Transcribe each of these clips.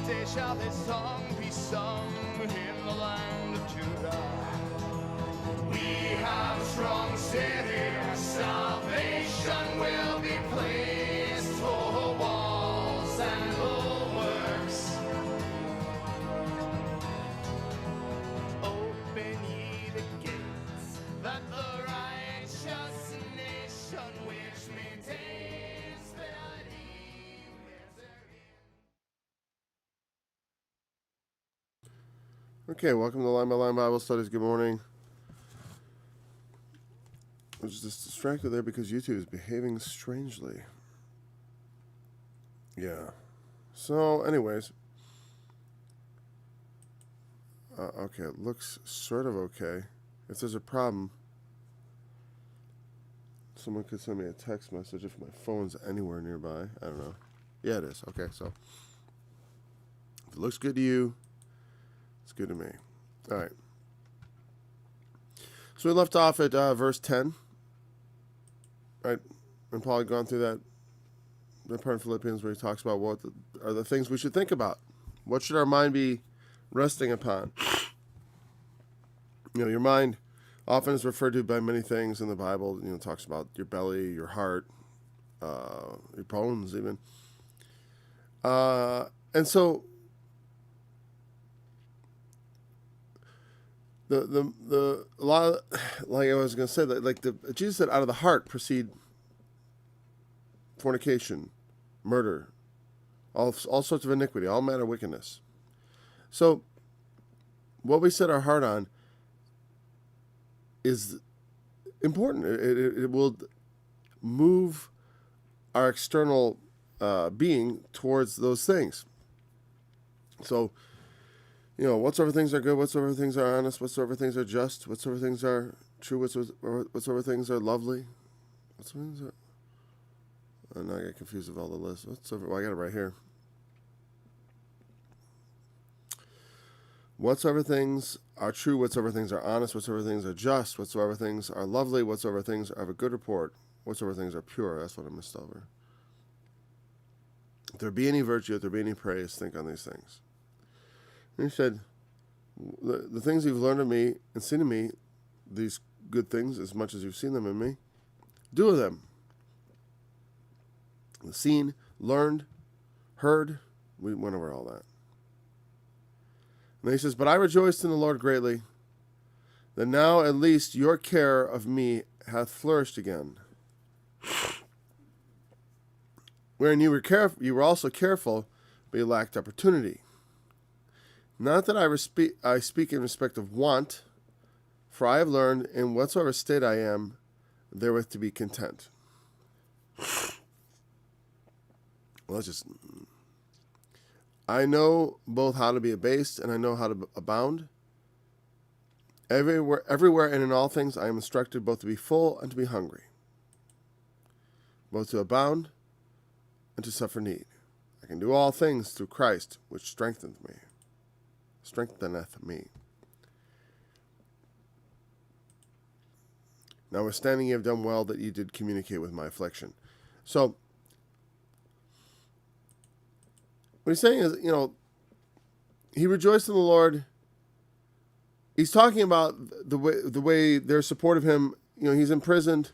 day shall this song be sung in the land of Judah. We have a strong city, salvation will be placed for walls and bulwarks. Open ye the gates, that the righteous nation which maintains that he lives therein. Okay, welcome to Line by Line Bible Studies. Good morning. I was just distracted there because YouTube is behaving strangely. Yeah. So, anyways. Okay, it looks sort of okay. If there's a problem, someone could send me a text message if my phone's anywhere nearby. I don't know. Yeah, it is. Okay, so if it looks good to you, it's good to me. All right. So we left off at verse 10. Right? And Paul had gone through that part in Philippians where he talks about what are the things we should think about. What should our mind be resting upon? You know, your mind often is referred to by many things in the Bible. You know, it talks about your belly, your heart, your bones even. And so the a lot of, like I was going to say, that like Jesus said, out of the heart proceed fornication, murder, all sorts of iniquity, all manner of wickedness. So what we set our heart on is important. It will move our external being towards those things. So, you know, whatsoever things are good, whatsoever things are honest, whatsoever things are just, whatsoever things are true, whatsoever things are lovely, whatsoever things are... now I get confused with all the lists. Well, I got it right here. Whatsoever things are true, whatsoever things are honest, whatsoever things are just, whatsoever things are lovely, whatsoever things are of a good report, whatsoever things are pure. That's what I missed over. If there be any virtue, if there be any praise, think on these things. And he said, the things you've learned of me and seen in me, these good things, as much as you've seen them in me, do of them. Seen, learned, heard, we went over all that. And then he says, but I rejoiced in the Lord greatly, that now at least your care of me hath flourished again. Wherein you were also careful, but you lacked opportunity. Not that I speak in respect of want, for I have learned in whatsoever state I am, therewith to be content. Well, I know both how to be abased and I know how to abound. Everywhere and in all things I am instructed both to be full and to be hungry, both to abound and to suffer need. I can do all things through Christ, which strengtheneth me. Notwithstanding, ye have done well that ye did communicate with my affliction. So, what he's saying is, you know, he rejoiced in the Lord. He's talking about the way they're supportive of him. You know, he's imprisoned,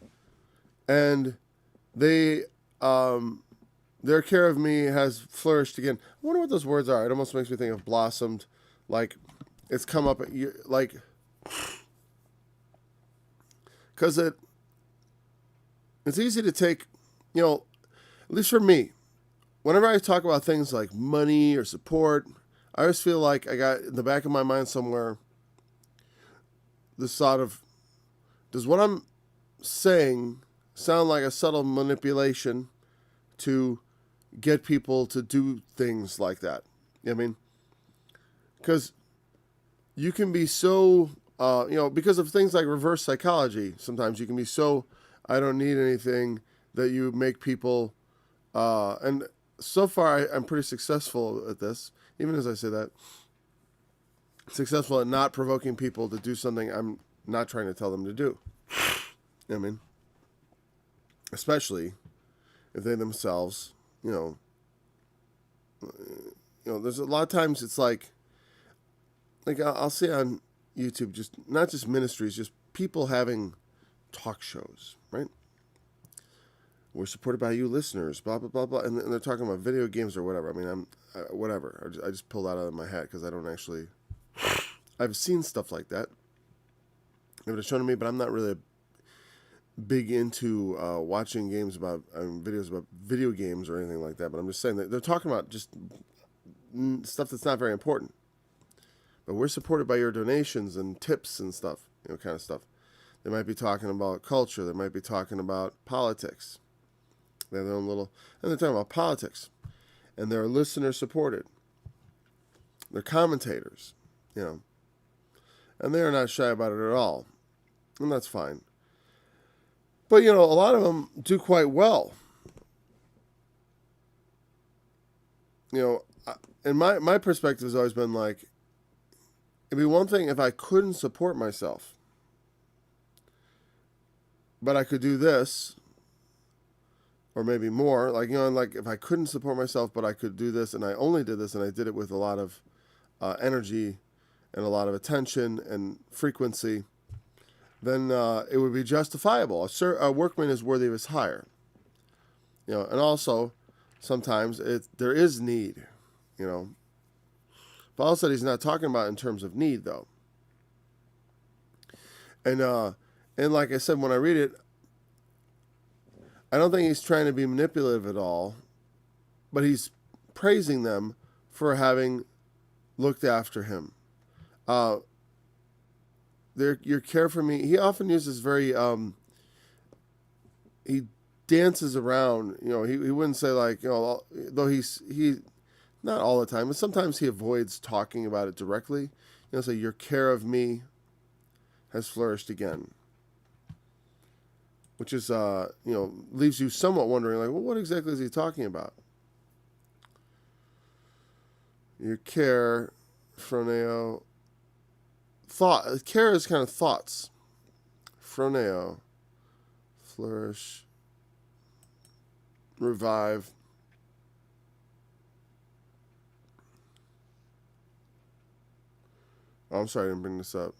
and their care of me has flourished again. I wonder what those words are. It almost makes me think of blossomed, like it's come up, like, because it's easy to take, you know, at least for me, whenever I talk about things like money or support, I always feel like I got in the back of my mind somewhere this thought of, does what I'm saying sound like a subtle manipulation to get people to do things like that? You know what I mean? Because you can be so, you know, because of things like reverse psychology, sometimes you can be so, I don't need anything, that you make people, and so far I'm pretty successful at this, even as I say that, successful at not provoking people to do something I'm not trying to tell them to do. You know what I mean? Especially if they themselves, you know, there's a lot of times it's like I'll see on YouTube, just not just ministries, just people having talk shows, right? We're supported by you listeners, blah, blah, blah, blah. And they're talking about video games or whatever. I mean, whatever. I just pulled that out of my hat because I don't actually, I've seen stuff like that. It would have shown to me, but I'm not really big into watching games about, videos about video games or anything like that. But I'm just saying that they're talking about just stuff that's not very important. But we're supported by your donations and tips and stuff, kind of stuff. They might be talking about culture. They might be talking about politics. They have their own little, and they're talking about politics. And they're listener supported. They're commentators, And they're not shy about it at all. And that's fine. But, a lot of them do quite well. And my perspective has always been like, it'd be one thing if I couldn't support myself. But I could do this, or maybe more. Like if I couldn't support myself, but I could do this, and I only did this, and I did it with a lot of energy and a lot of attention and frequency, then it would be justifiable. A workman is worthy of his hire. And also sometimes there is need. Paul said he's not talking about in terms of need, though. And like I said, when I read it, I don't think he's trying to be manipulative at all, but he's praising them for having looked after him. Your care for me. He often uses very. He dances around. He wouldn't say like though he not all the time, but sometimes he avoids talking about it directly. Say your care of me has flourished again. Which is, leaves you somewhat wondering, like, well, what exactly is he talking about? Your care, phroneo, thought. Care is kind of thoughts. Phroneo, flourish, revive. Oh, I'm sorry, I didn't bring this up.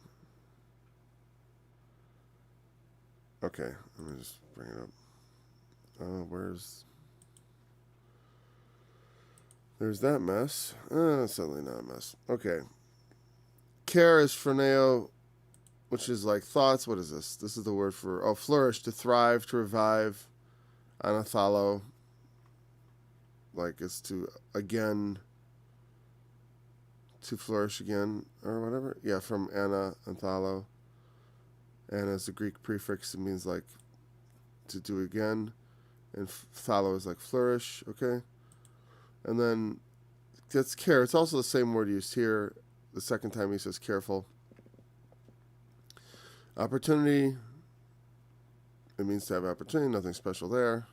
Okay, let me just bring it up. There's that mess. Certainly not a mess. Okay. Care is phroneo, which is like thoughts. What is this? This is the word for, flourish, to thrive, to revive. Anathalo, like it's to flourish again, or whatever. Yeah, from ana, anthalo. And as the Greek prefix, it means like to do again. And thalo is like flourish, okay? And then that's care. It's also the same word used here. The second time he says careful. Opportunity. It means to have opportunity. Nothing special there.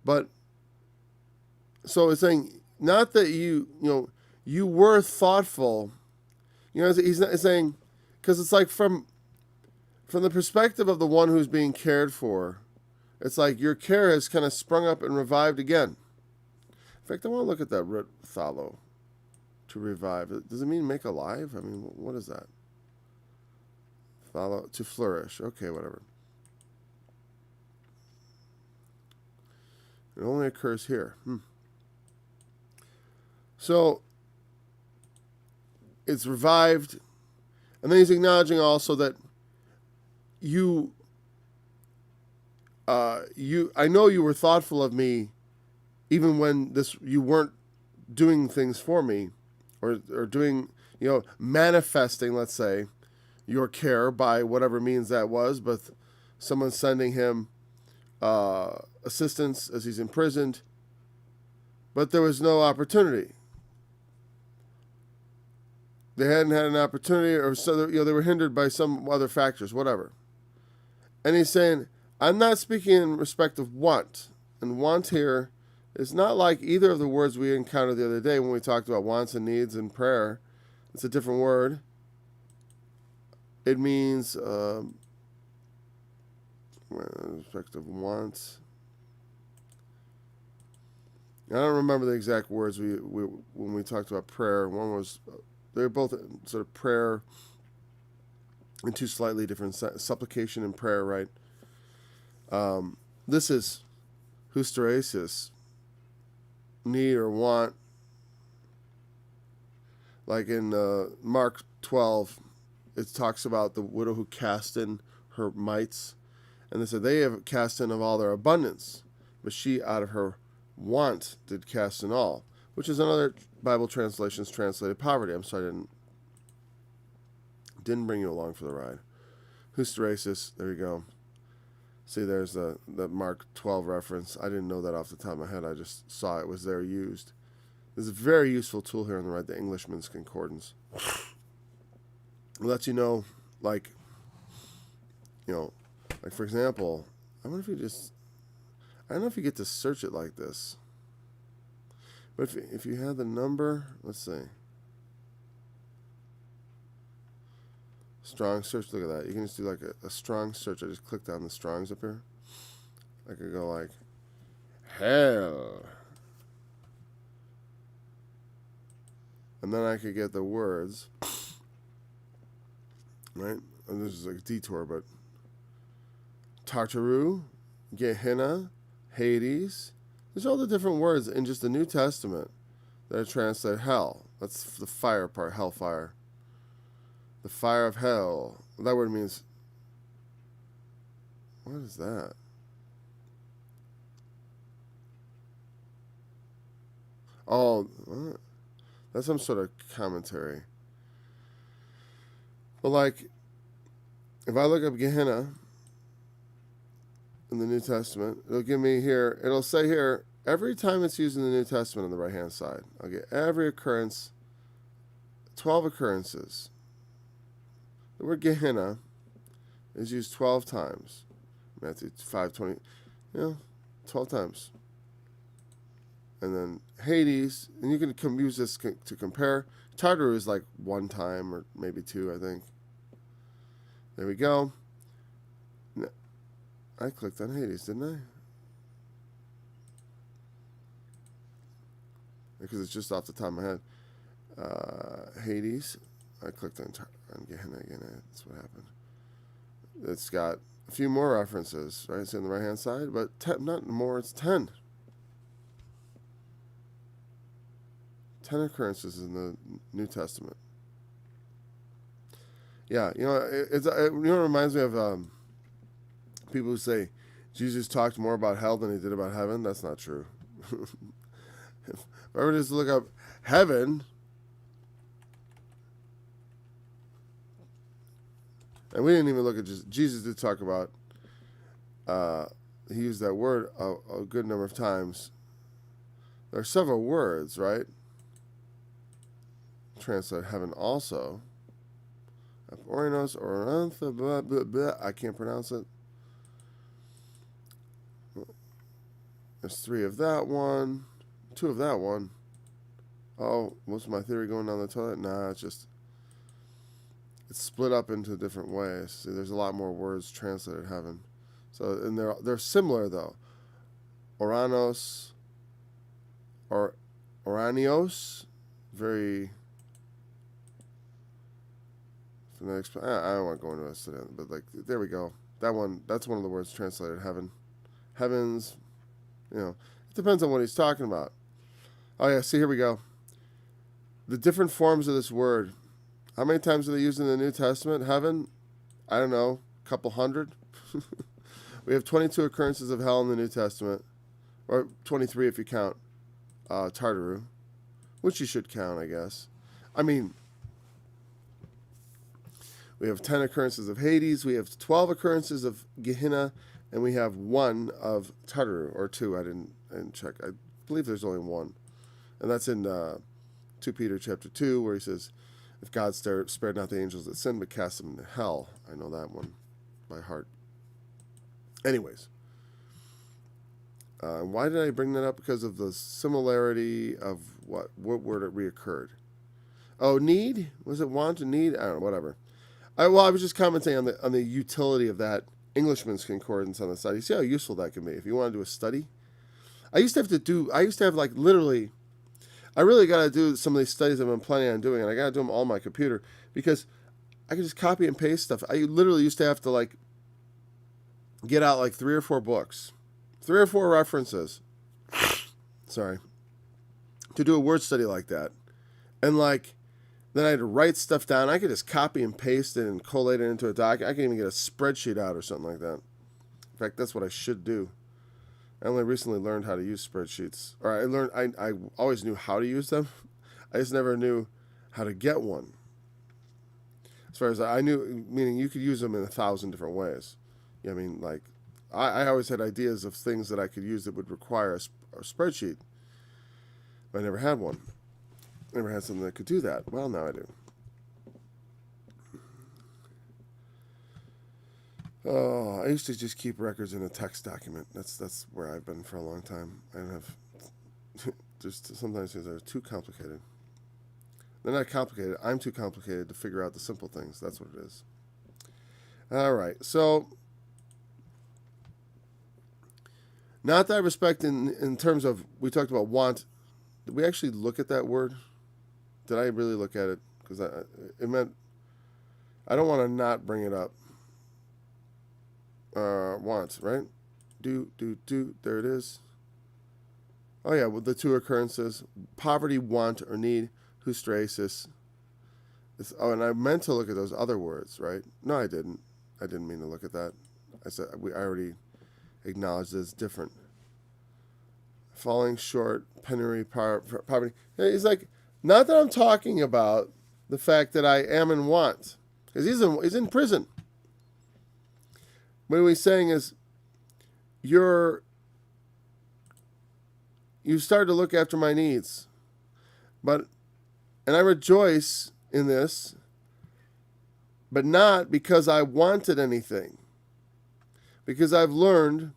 But, so it's saying, not that you were thoughtful. He's not saying, because it's like from the perspective of the one who's being cared for, it's like your care has kind of sprung up and revived again. In fact, I want to look at that root thalo, to revive. Does it mean make alive? I mean, what is that? Thalo, to flourish. Okay, whatever. It only occurs here. So, it's revived. And then he's acknowledging also that I know you were thoughtful of me, even when you weren't doing things for me, or doing, manifesting, let's say, your care by whatever means that was, but someone sending him assistance as he's imprisoned, but there was no opportunity. They hadn't had an opportunity, or so they were hindered by some other factors, whatever. And he's saying, I'm not speaking in respect of want. And want here is not like either of the words we encountered the other day when we talked about wants and needs and prayer. It's a different word. It means, in respect of wants. I don't remember the exact words we when we talked about prayer. One was, they're both sort of prayer in two slightly different supplication and prayer, right? This is hysteresis, need or want. Like in Mark 12, it talks about the widow who cast in her mites. And they said, they have cast in of all their abundance, but she out of her want did cast in all, which is another Bible translations translated poverty. I'm sorry I didn't bring you along for the ride. Hysteresis, there you go. See, there's the Mark 12 reference. I didn't know that off the top of my head. I just saw it was there used. There's a very useful tool here on the right, the Englishman's Concordance. It lets you know, like, like for example, I wonder if you just, I don't know if you get to search it like this. But if you had the number, let's see. Strong search, look at that. You can just do like a strong search. I just clicked on the Strongs up here. I could go like, hell. And then I could get the words, right? And this is like a detour, but Tartaru, Gehenna, Hades. There's all the different words in just the New Testament that are translated hell. That's the fire part, hellfire. The fire of hell. That word means, what is that? Oh, what? That's some sort of commentary. But like, if I look up Gehenna in the New Testament, it'll give me here, it'll say here, every time it's used in the New Testament on the right-hand side, I'll get every occurrence, 12 occurrences. The word Gehenna is used 12 times. Matthew 5:20, 12 times. And then Hades, and you can use this to compare. Tartaru is like one time or maybe two, I think. There we go. I clicked on Hades, didn't I? Because it's just off the top of my head. Hades. I clicked on Gehenna again. That's what happened. It's got a few more references, right? It's on the right-hand side, but not more, it's 10. 10 occurrences in the New Testament. Yeah, it reminds me of people who say Jesus talked more about hell than he did about heaven. That's not true. If I were to just look up heaven, and we didn't even look at Jesus did talk about, he used that word a good number of times. There are several words, right? Translate heaven also. Orinos or blah, blah, blah. I can't pronounce it. There's 3 of that one, 2 of that one. Oh, what's my theory going down the toilet? Nah, it's split up into different ways. See, there's a lot more words translated heaven. So, and they're similar though. Oranos or Oranios, very. I don't want to go into this today, but like there we go. That's one of the words translated heaven. Heavens, it depends on what he's talking about. Oh yeah, see, here we go. The different forms of this word. How many times are they used in the New Testament? Heaven, I don't know, a couple hundred. We have 22 occurrences of hell in the New Testament, or 23 if you count Tartaru, which you should count, I guess. I mean, we have 10 occurrences of Hades, we have 12 occurrences of Gehenna, and we have 1 of Tartaru, or 2. I didn't check. I believe there's only 1. And that's in 2 Peter chapter 2, where he says, if God spared not the angels that sinned, but cast them into hell. I know that one by heart. Anyways. Why did I bring that up? Because of the similarity of what word it reoccurred. Oh, need? Was it want and need? I don't know, whatever. I was just commenting on the utility of that Englishman's Concordance on the side. You see how useful that can be. If you want to do a study, I used to have like literally, I really got to do some of these studies I've been planning on doing, and I got to do them all on my computer because I could just copy and paste stuff. I literally used to have to like get out like 3 or 4 books, 3 or 4 references, sorry, to do a word study like that. And like, then I had to write stuff down. I could just copy and paste it and collate it into a doc. I can even get a spreadsheet out or something like that. In fact, that's what I should do. I only recently learned how to use spreadsheets. Or I always knew how to use them. I just never knew how to get one. As far as I knew, meaning you could use them in 1,000 different ways. I mean, like, I always had ideas of things that I could use that would require a spreadsheet. But I never had one. Never had something that could do that. Well, now I do. Oh, I used to just keep records in a text document. That's where I've been for a long time. I don't have just sometimes things are too complicated. They're not complicated. I'm too complicated to figure out the simple things. That's what it is. All right. So, not that I respect in terms of, we talked about want. Did we actually look at that word? Did I really look at it? Because it meant, I don't want to not bring it up. Want, right? Do. There it is. Oh, yeah, well, the 2 occurrences. Poverty, want, or need. Hysteresis. Oh, and I meant to look at those other words, right? No, I didn't. I didn't mean to look at that. I said I already acknowledged it's different. Falling short, penury, poverty. He's like, not that I'm talking about the fact that I am in want, because he's in prison. What he's saying is, you started to look after my needs, and I rejoice in this, but not because I wanted anything, because I've learned,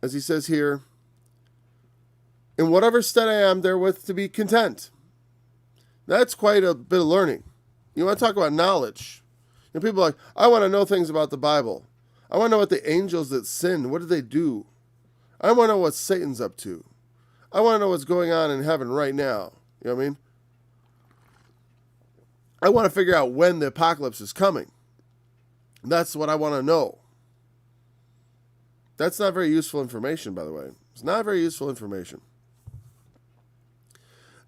as he says here, in whatever state I am, therewith to be content. That's quite a bit of learning. You want to talk about knowledge. People are like, I want to know things about the Bible. I want to know what the angels that sinned, what did they do? I want to know what Satan's up to. I want to know what's going on in heaven right now. You know what I mean? I want to figure out when the apocalypse is coming. That's what I want to know. That's not very useful information, by the way. It's not very useful information.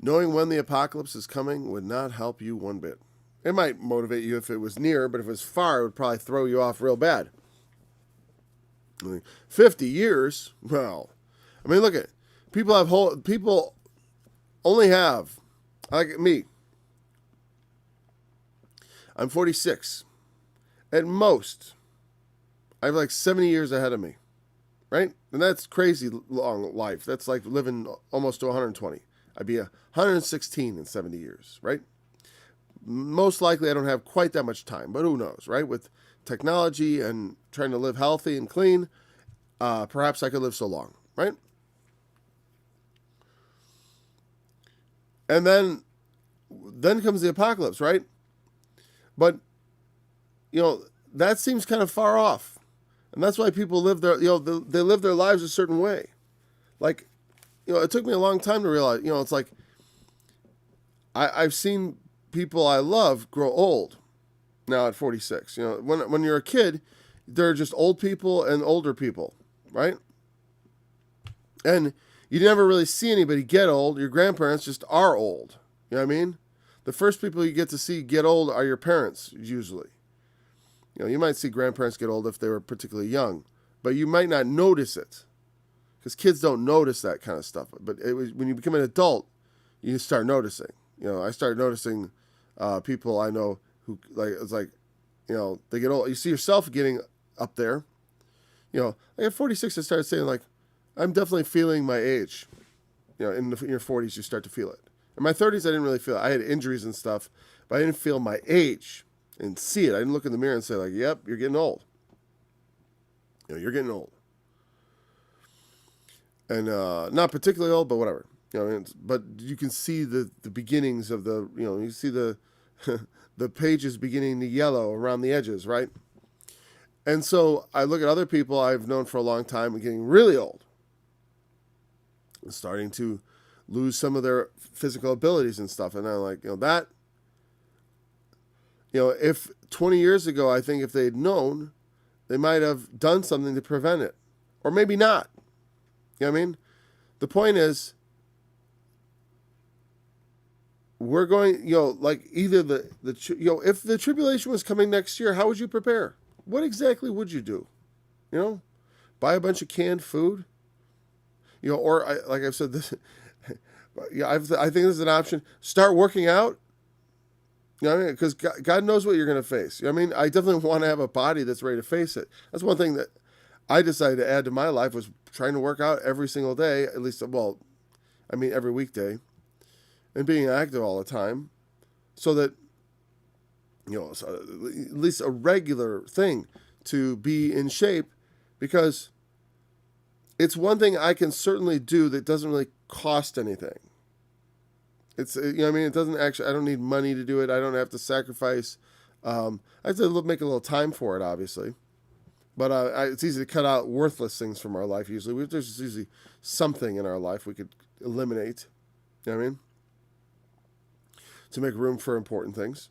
Knowing when the apocalypse is coming would not help you one bit. It might motivate you if it was near, but if it was far, it would probably throw you off real bad. 50 years? Well, I mean, look at it. People only have, like me, I'm 46. At most, I have like 70 years ahead of me, right? And that's crazy long life. That's like living almost to 120. I'd be 116 in 70 years, right? Most likely I don't have quite that much time, but who knows, right? With technology and trying to live healthy and clean, perhaps I could live so long, right? And then comes the apocalypse, right? But, that seems kind of far off. And that's why people live their, they live their lives a certain way. Like, it took me a long time to realize, it's like, I've seen people I love grow old now at 46. When you're a kid, there are just old people and older people, right? And you never really see anybody get old. Your grandparents just are old. You know what I mean? The first people you get to see get old are your parents, usually. You might see grandparents get old if they were particularly young, but you might not notice it because kids don't notice that kind of stuff. But when you become an adult, you start noticing. I started noticing people I know who they get old. You see yourself getting up there. Like at 46, I started saying I'm definitely feeling my age. In your 40s, you start to feel it. In my 30s, I didn't really feel it. I had injuries and stuff, but I didn't feel my age and see it. I didn't look in the mirror and say yep, you're getting old. You're getting old. And not particularly old, but whatever. But you can see the beginnings of you see the the pages beginning to yellow around the edges, right? And so I look at other people I've known for a long time and getting really old. starting to lose some of their physical abilities and stuff. And I'm like, that, if 20 years ago, I think if they'd known, they might have done something to prevent it. Or maybe not. You know what I mean? The point is, we're going, like either if the tribulation was coming next year, how would you prepare? What exactly would you do? Buy a bunch of canned food? Or like I've said this, I think this is an option. Start working out. You know what I mean? Because God knows what you're going to face. You know what I mean? I definitely want to have a body that's ready to face it. That's one thing that I decided to add to my life, was trying to work out every single day, at least, every weekday, and being active all the time, so that, at least a regular thing to be in shape, because it's one thing I can certainly do that doesn't really cost anything. It's, it doesn't actually, I don't need money to do it. I don't have to sacrifice. I have to make a little time for it, obviously. But it's easy to cut out worthless things from our life usually. There's usually something in our life we could eliminate. You know what I mean? To make room for important things,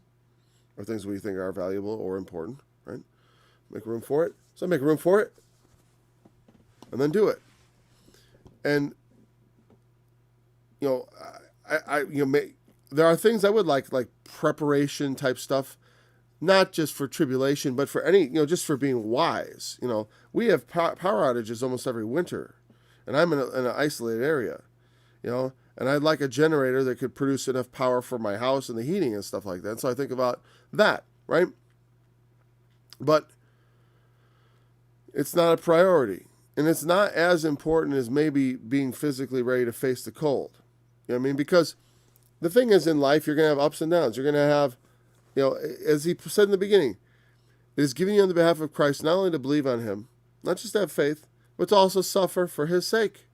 or things we think are valuable or important, right? Make room for it. So make room for it, and then do it. And there are things I would like preparation type stuff, not just for tribulation, but for any, just for being wise. We have power outages almost every winter, and I'm in an isolated area, and I'd like a generator that could produce enough power for my house and the heating and stuff like that. So I think about that, right? But it's not a priority, and it's not as important as maybe being physically ready to face the cold. You know what I mean? Because the thing is, in life, you're going to have ups and downs. You're going to have, as he said in the beginning, it is given you on the behalf of Christ not only to believe on him, not just to have faith, but to also suffer for his sake.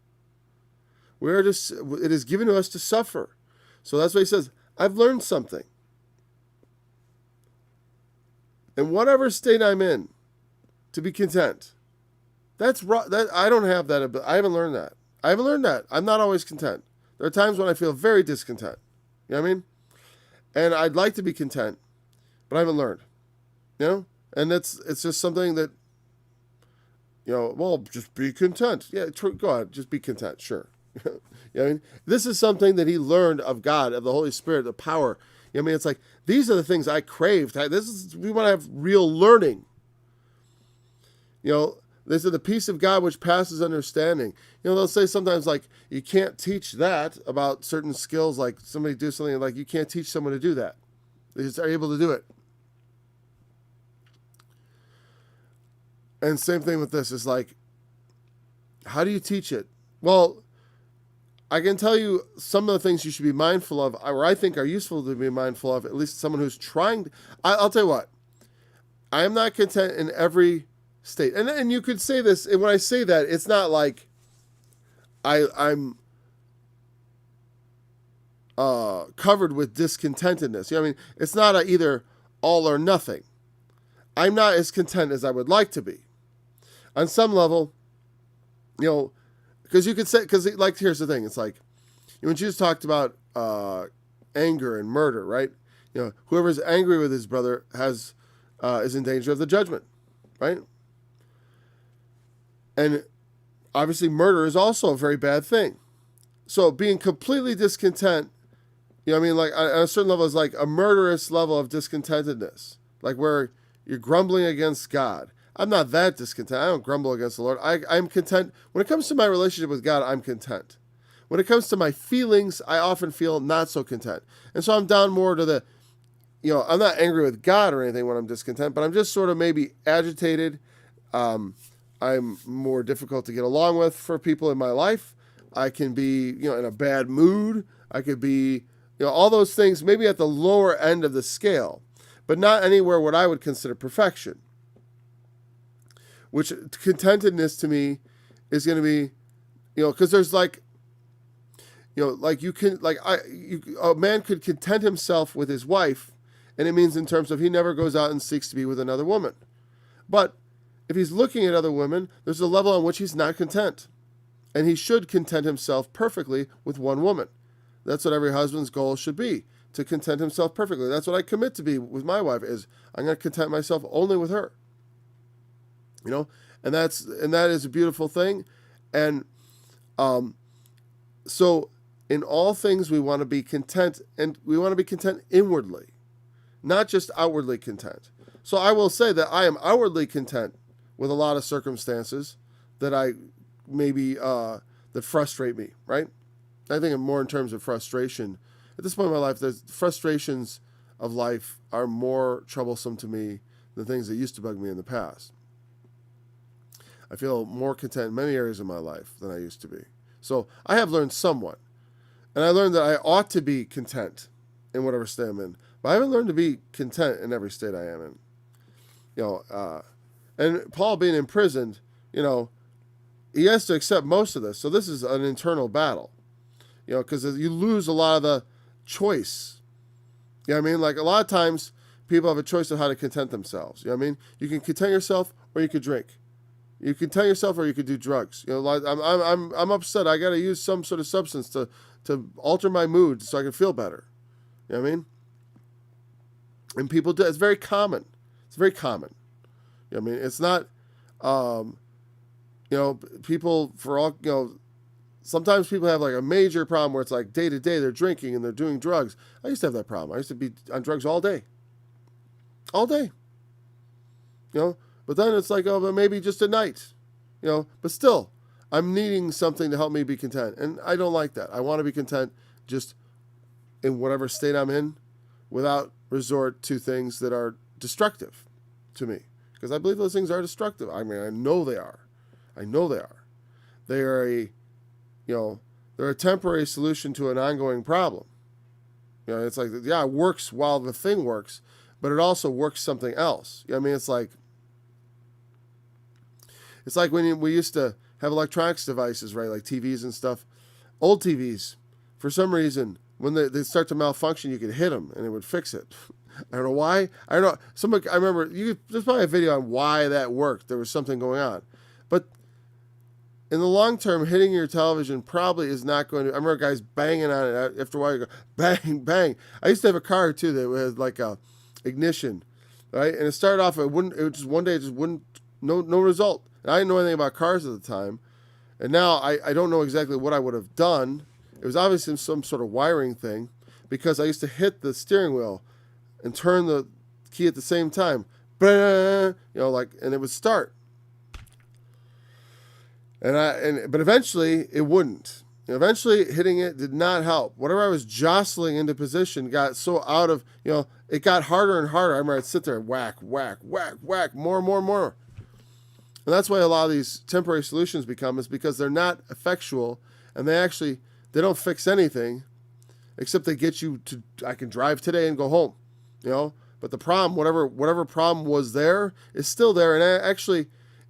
It is given to us to suffer. So that's what he says. I've learned something. In whatever state I'm in, to be content. I don't have that ability. I haven't learned that. I'm not always content. There are times when I feel very discontent. You know what I mean? And I'd like to be content, but I haven't learned. And it's just something that, just be content. Yeah, go ahead, just be content, sure. You know what I mean? This is something that he learned of God, of the Holy Spirit, the power. You know what I mean? It's like, these are the things I craved. We want to have real learning. They say the peace of God which passes understanding. They'll say sometimes you can't teach that about certain skills, like somebody do something, like you can't teach someone to do that. They just are able to do it. And same thing with this. It's like, how do you teach it? Well, I can tell you some of the things you should be mindful of, or I think are useful to be mindful of, at least someone who's trying to. I'll tell you what. I am not content in every state. And you could say this, and when I say that, it's not like I'm covered with discontentedness. You know what I mean? It's not either all or nothing. I'm not as content as I would like to be. On some level, because you could say, here's the thing. It's like, when Jesus talked about anger and murder, right? Whoever's angry with his brother is in danger of the judgment, right? And obviously murder is also a very bad thing. So being completely discontent, on a certain level is like a murderous level of discontentedness, like where you're grumbling against God. I'm not that discontent. I don't grumble against the Lord. I'm content. When it comes to my relationship with God, I'm content. When it comes to my feelings, I often feel not so content. And so I'm down more to the, I'm not angry with God or anything when I'm discontent, but I'm just sort of maybe agitated. I'm more difficult to get along with for people in my life. I can be, in a bad mood. I could be, all those things maybe at the lower end of the scale, but not anywhere what I would consider perfection. Which contentedness to me is going to be, because there's a man could content himself with his wife, and it means in terms of he never goes out and seeks to be with another woman. But if he's looking at other women, there's a level on which he's not content. And he should content himself perfectly with one woman. That's what every husband's goal should be, to content himself perfectly. That's what I commit to be with my wife, is I'm going to content myself only with her. And that is a beautiful thing. And so in all things we want to be content, and we want to be content inwardly, not just outwardly content. So I will say that I am outwardly content with a lot of circumstances that I maybe that frustrate me, right? I think more in terms of frustration. At this point in my life, the frustrations of life are more troublesome to me than things that used to bug me in the past. I feel more content in many areas of my life than I used to be. So I have learned somewhat. And I learned that I ought to be content in whatever state I'm in. But I haven't learned to be content in every state I am in. And Paul being imprisoned, he has to accept most of this. So this is an internal battle, because you lose a lot of the choice. You know what I mean? Like a lot of times people have a choice of how to content themselves. You know what I mean? You can content yourself or you could drink. You can content yourself or you could do drugs. I'm upset. I got to use some sort of substance to alter my mood so I can feel better. You know what I mean? And people do. It's very common. It's very common. You know what I mean? It's not, people for all, sometimes people have like a major problem where it's like day to day they're drinking and they're doing drugs. I used to have that problem. I used to be on drugs all day. All day. But then it's like, but maybe just a night. But still, I'm needing something to help me be content. And I don't like that. I want to be content just in whatever state I'm in without resort to things that are destructive to me. Because I believe those things are destructive. I mean, I know they are. They are they're a temporary solution to an ongoing problem. It's like, it works while the thing works, but it also works something else. It's like when we used to have electronics devices, right? Like TVs and stuff. Old TVs, for some reason, when they start to malfunction, you could hit them and it would fix it. I don't know why. I don't know. I remember there's probably a video on why that worked. There was something going on. But in the long term, hitting your television probably is not going to. I remember guys banging on it. After a while, you go bang, bang. I used to have a car too that had like a ignition, right? And it started off. It just wouldn't. No result. And I didn't know anything about cars at the time, and now I don't know exactly what I would have done. It was obviously some sort of wiring thing, because I used to hit the steering wheel and turn the key at the same time, and it would start. But eventually it wouldn't. Eventually hitting it did not help. Whatever I was jostling into position got so out of, it got harder and harder. I remember I'd sit there and whack, whack, whack, whack, more. And that's why a lot of these temporary solutions is because they're not effectual, and they don't fix anything except they get you to, I can drive today and go home, But the problem, whatever problem was there, is still there, and actually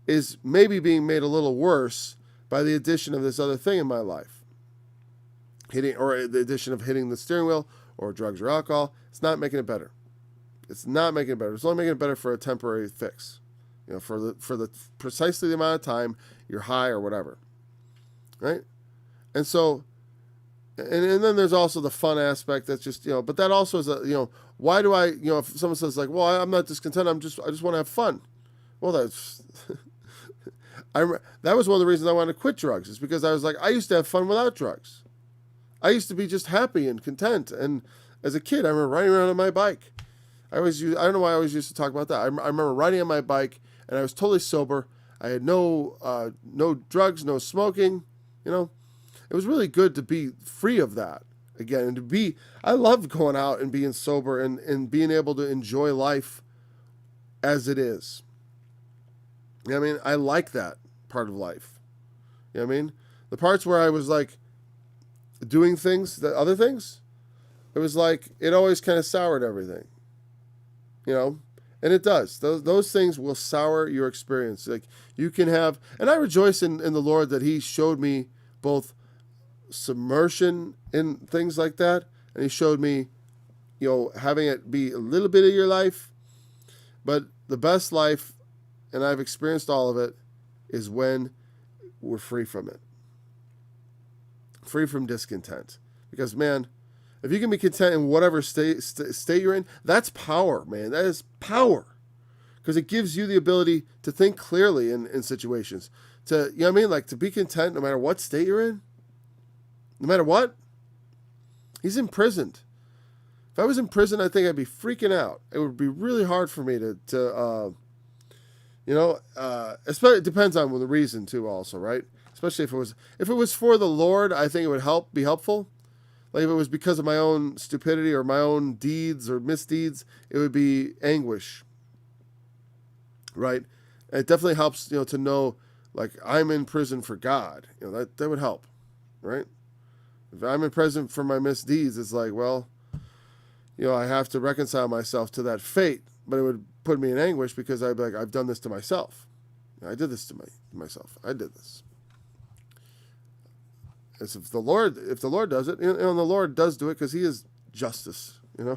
is maybe being made a little worse by the addition of this other thing in my life. The addition of hitting the steering wheel or drugs or alcohol. It's not making it better. It's not making it better. It's only making it better for a temporary fix. For the precisely the amount of time you're high or whatever. Right? And so, and then there's also the fun aspect that's just, but that also is why do I, if someone says like, well, I'm not discontent, I just want to have fun. Well, that's, that was one of the reasons I wanted to quit drugs, is because I was like, I used to have fun without drugs. I used to be just happy and content. And as a kid, I remember riding around on my bike. I don't know why I always used to talk about that. I remember riding on my bike and I was totally sober. I had no drugs, no smoking, It was really good to be free of that again, and I loved going out and being sober and being able to enjoy life as it is. I like that part of life. The parts where I was like doing things, the other things, it was like it always kind of soured everything. And it does. Those things will sour your experience. Like you can have, and I rejoice in the Lord that He showed me both submersion in things like that, and He showed me, having it be a little bit of your life, but the best life, and I've experienced all of it, is when we're free from it. free from discontent. Because, man, if you can be content in whatever state you're in, that's power, man. That is power. Because it gives you the ability to think clearly in situations. To, you know what I mean? Like, to be content no matter what state you're in. No matter what. He's imprisoned. If I was in prison, I think I'd be freaking out. It would be really hard for me to especially, it depends on the reason too also, right? Especially if it was for the Lord, I think it would be helpful. Like if it was because of my own stupidity or my own deeds or misdeeds, it would be anguish. Right? And it definitely helps, to know like I'm in prison for God. That would help. Right? If I'm in prison for my misdeeds, it's like, well, I have to reconcile myself to that fate, but it would put me in anguish because I'd be like, I've done this to myself. I did this to myself. I did this. As if the Lord does it, and the Lord does do it because He is justice. They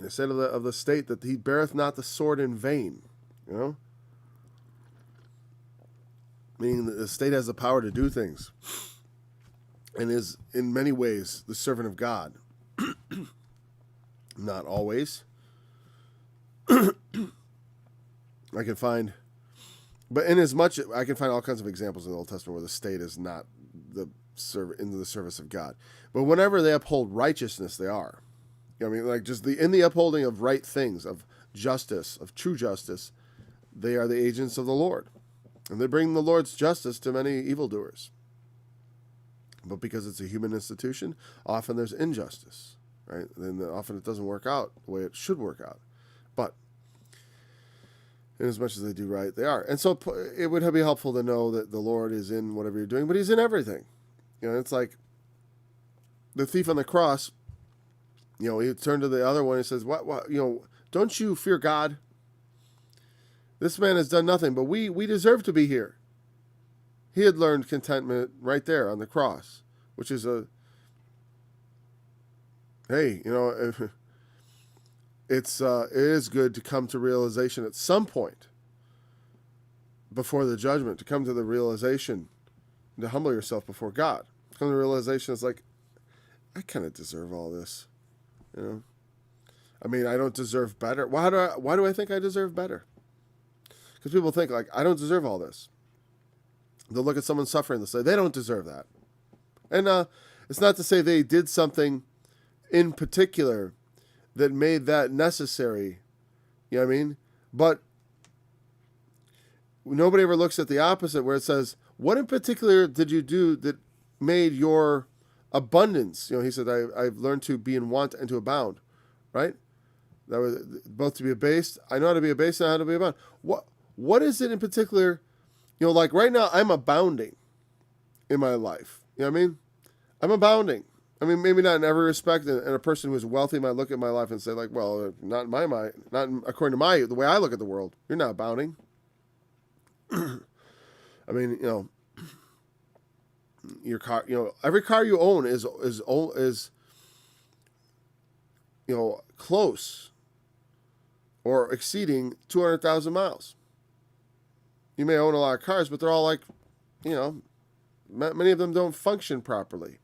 said of the state that He beareth not the sword in vain. Meaning that the state has the power to do things. And is, in many ways, the servant of God. Not always. I can find... But in as much, I can find all kinds of examples in the Old Testament where the state is not into the service of God. But whenever they uphold righteousness, they are. Like just in the upholding of right things, of justice, of true justice, they are the agents of the Lord. And they bring the Lord's justice to many evildoers. But because it's a human institution, often there's injustice, right? Then often it doesn't work out the way it should work out. But in as much as they do right, they are. And so it would be helpful to know that the Lord is in whatever you're doing, but He's in everything. It's like the thief on the cross, he turned to the other one and says, what, don't you fear God? This man has done nothing, but we deserve to be here. He had learned contentment right there on the cross, which is it is good to come to realization at some point before the judgment, to come to the realization, to humble yourself before God. Come to the realization, it's like, I kind of deserve all this. I don't deserve better. Why do I think I deserve better? Because people think, like, I don't deserve all this. They'll look at someone suffering and they'll say, they don't deserve that. And it's not to say they did something in particular that made that necessary. You know what I mean? But nobody ever looks at the opposite where it says, what in particular did you do that made your abundance? He said, I've learned to be in want and to abound. Right? That was both to be abased. I know how to be abased and how to be abound. What is it in particular? Like right now, I'm abounding in my life. You know what I mean? I'm abounding. Maybe not in every respect. And a person who is wealthy might look at my life and say, like, well, not in my mind, not according to the way I look at the world. You're not abounding. Your car. Every car you own is close or exceeding 200,000 miles. You may own a lot of cars, but they're all like, many of them don't function properly,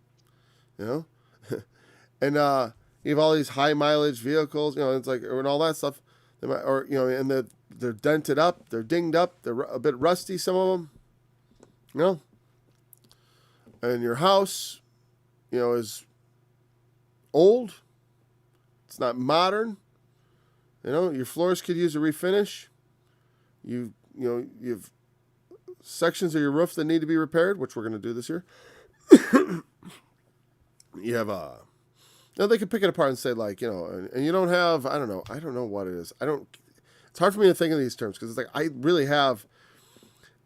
and you have all these high mileage vehicles, it's like, and all that stuff, and they're dented up, they're dinged up, they're a bit rusty, some of them, and your house, is old, it's not modern, your floors could use a refinish, you've sections of your roof that need to be repaired, which we're going to do this year. You have they can pick it apart and say, like, and you don't have, I don't know what it is. It's hard for me to think of these terms because it's like,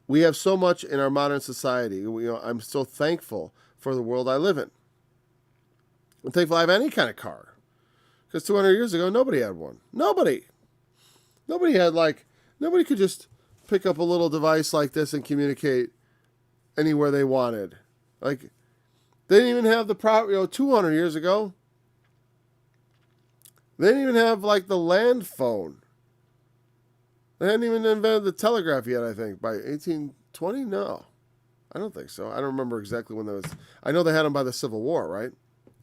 we have so much in our modern society. I'm so thankful for the world I live in. I'm thankful I have any kind of car. Because 200 years ago, nobody had one. Nobody could just pick up a little device like this and communicate anywhere they wanted. Like, they didn't even have the 200 years ago. They didn't even have, like, the land phone. They hadn't even invented the telegraph yet, I think. By 1820? No. I don't think so. I don't remember exactly when that was. I know they had them by the Civil War, right?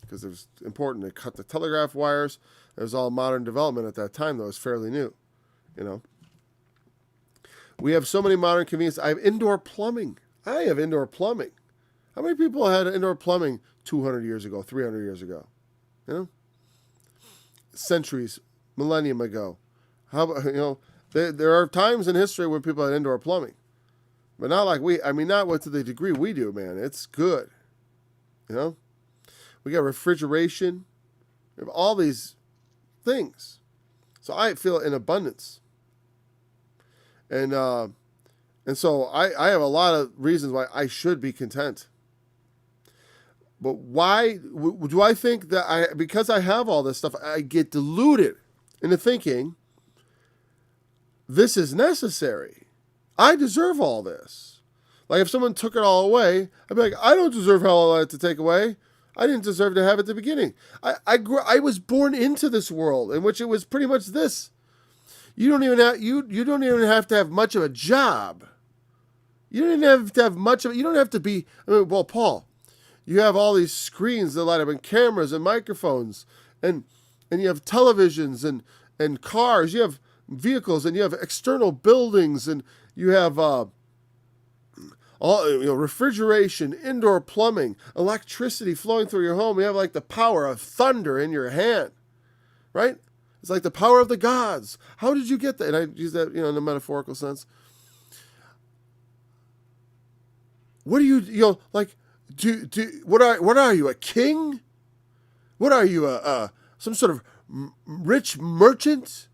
Because it was important to cut the telegraph wires. It was all modern development at that time, though. It was fairly new, you know. We have so many modern conveniences. I have indoor plumbing. I have indoor plumbing. How many people had indoor plumbing 200 years ago, 300 years ago? You know? Centuries, millennium ago. How about, you know, there are times in history when people had indoor plumbing. But not like not to the degree we do, man. It's good. You know? We got refrigeration. We have all these things. So I feel in abundance. And so I have a lot of reasons why I should be content. But why do I think that because I have all this stuff, I get deluded into thinking this is necessary. I deserve all this. Like if someone took it all away, I'd be like, I don't deserve all that to take away. I didn't deserve to have it at the beginning. I was born into this world in which it was pretty much this. You don't even have to have much of a job. You don't even have to have much of it. You don't have to be. Paul, you have all these screens that light up and cameras and microphones and you have televisions and cars. You have vehicles and you have external buildings and you have refrigeration, indoor plumbing, electricity flowing through your home. You have like the power of thunder in your hand, right? It's like the power of the gods. How did you get that? And I use that, in a metaphorical sense. What do you like? What are you, a king? What are you, some sort of rich merchant?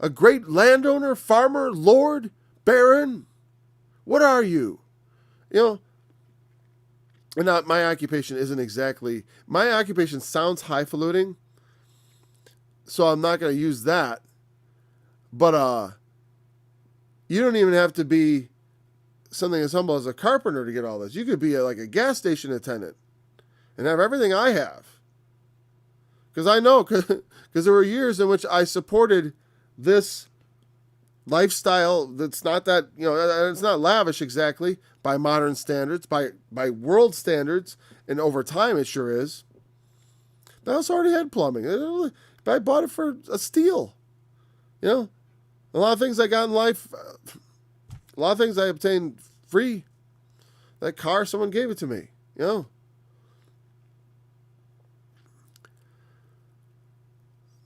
A great landowner, farmer, lord, baron? What are you? And not my occupation isn't exactly. My occupation sounds highfalutin, so I'm not going to use that. But you don't even have to be something as humble as a carpenter to get all this. You could be like a gas station attendant and have everything I have. Because I know, because there were years in which I supported this lifestyle that's not that, it's not lavish exactly by modern standards, by world standards, and over time it sure is. The house already had plumbing. But I bought it for a steal. A lot of things I got in life, a lot of things I obtained free. That car, someone gave it to me.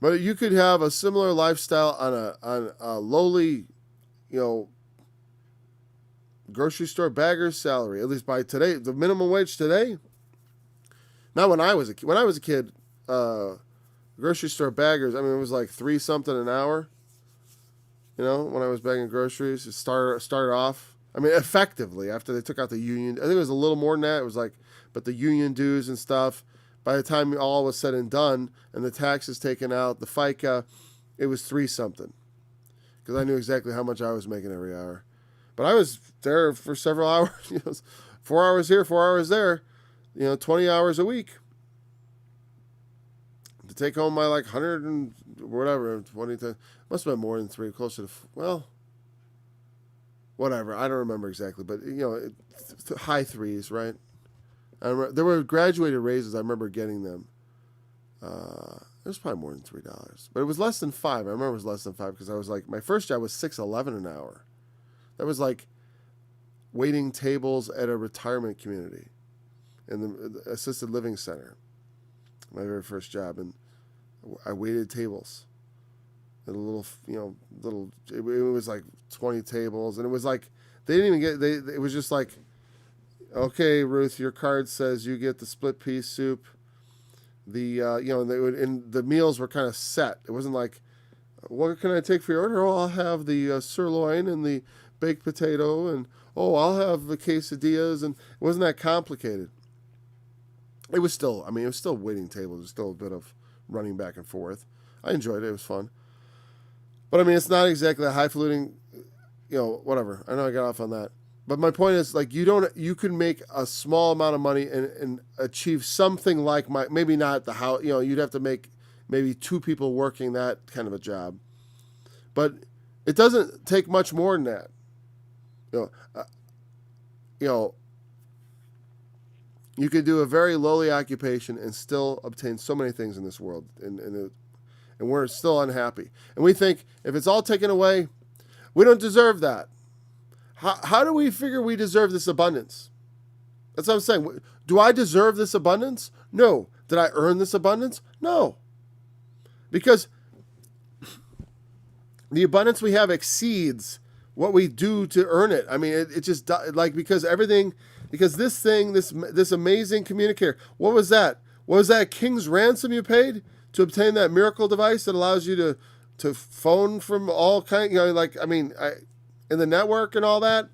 But you could have a similar lifestyle on a lowly, grocery store bagger's salary. At least by today, the minimum wage today. Not when I was a kid. When I was a kid, grocery store baggers. It was like $3 something an hour. When I was bagging groceries, it started off. Effectively after they took out the union. I think it was a little more than that. It was like, but the union dues and stuff. By the time all was said and done, and the taxes taken out, the FICA, it was $3 something. Because I knew exactly how much I was making every hour. But I was there for several hours. 4 hours here, 4 hours there. 20 hours a week. To take home my 100 and whatever, 20, must have been more than 3, closer to, whatever. I don't remember exactly, but, high threes, right? There were graduated raises. I remember getting them. It was probably more than $3, but it was less than $5. I remember it was less than $5 because I was my first job was $6.11 an hour. That was like waiting tables at a retirement community in the assisted living center. My very first job, and I waited tables at a little, it was like 20 tables, and it was like they didn't even get. It was just like, okay, Ruth, your card says you get the split pea soup. And the meals were kind of set. It wasn't like, what can I take for your order? Oh, I'll have the sirloin and the baked potato, and I'll have the quesadillas, and it wasn't that complicated. It was still, it was still waiting tables. It was still a bit of running back and forth. I enjoyed it. It was fun. But it's not exactly a highfalutin, whatever. I know I got off on that. But my point is, you can make a small amount of money and achieve something like maybe not the house, you'd have to make maybe 2 people working that kind of a job. But it doesn't take much more than that. You could do a very lowly occupation and still obtain so many things in this world, and we're still unhappy. And we think if it's all taken away, we don't deserve that. How do we figure we deserve this abundance? That's what I'm saying. Do I deserve this abundance? No. Did I earn this abundance? No. Because the abundance we have exceeds what we do to earn it. I mean, it just like because this amazing communicator. What was that? What was that king's ransom you paid to obtain that miracle device that allows you to phone from all kind? In the network and all that.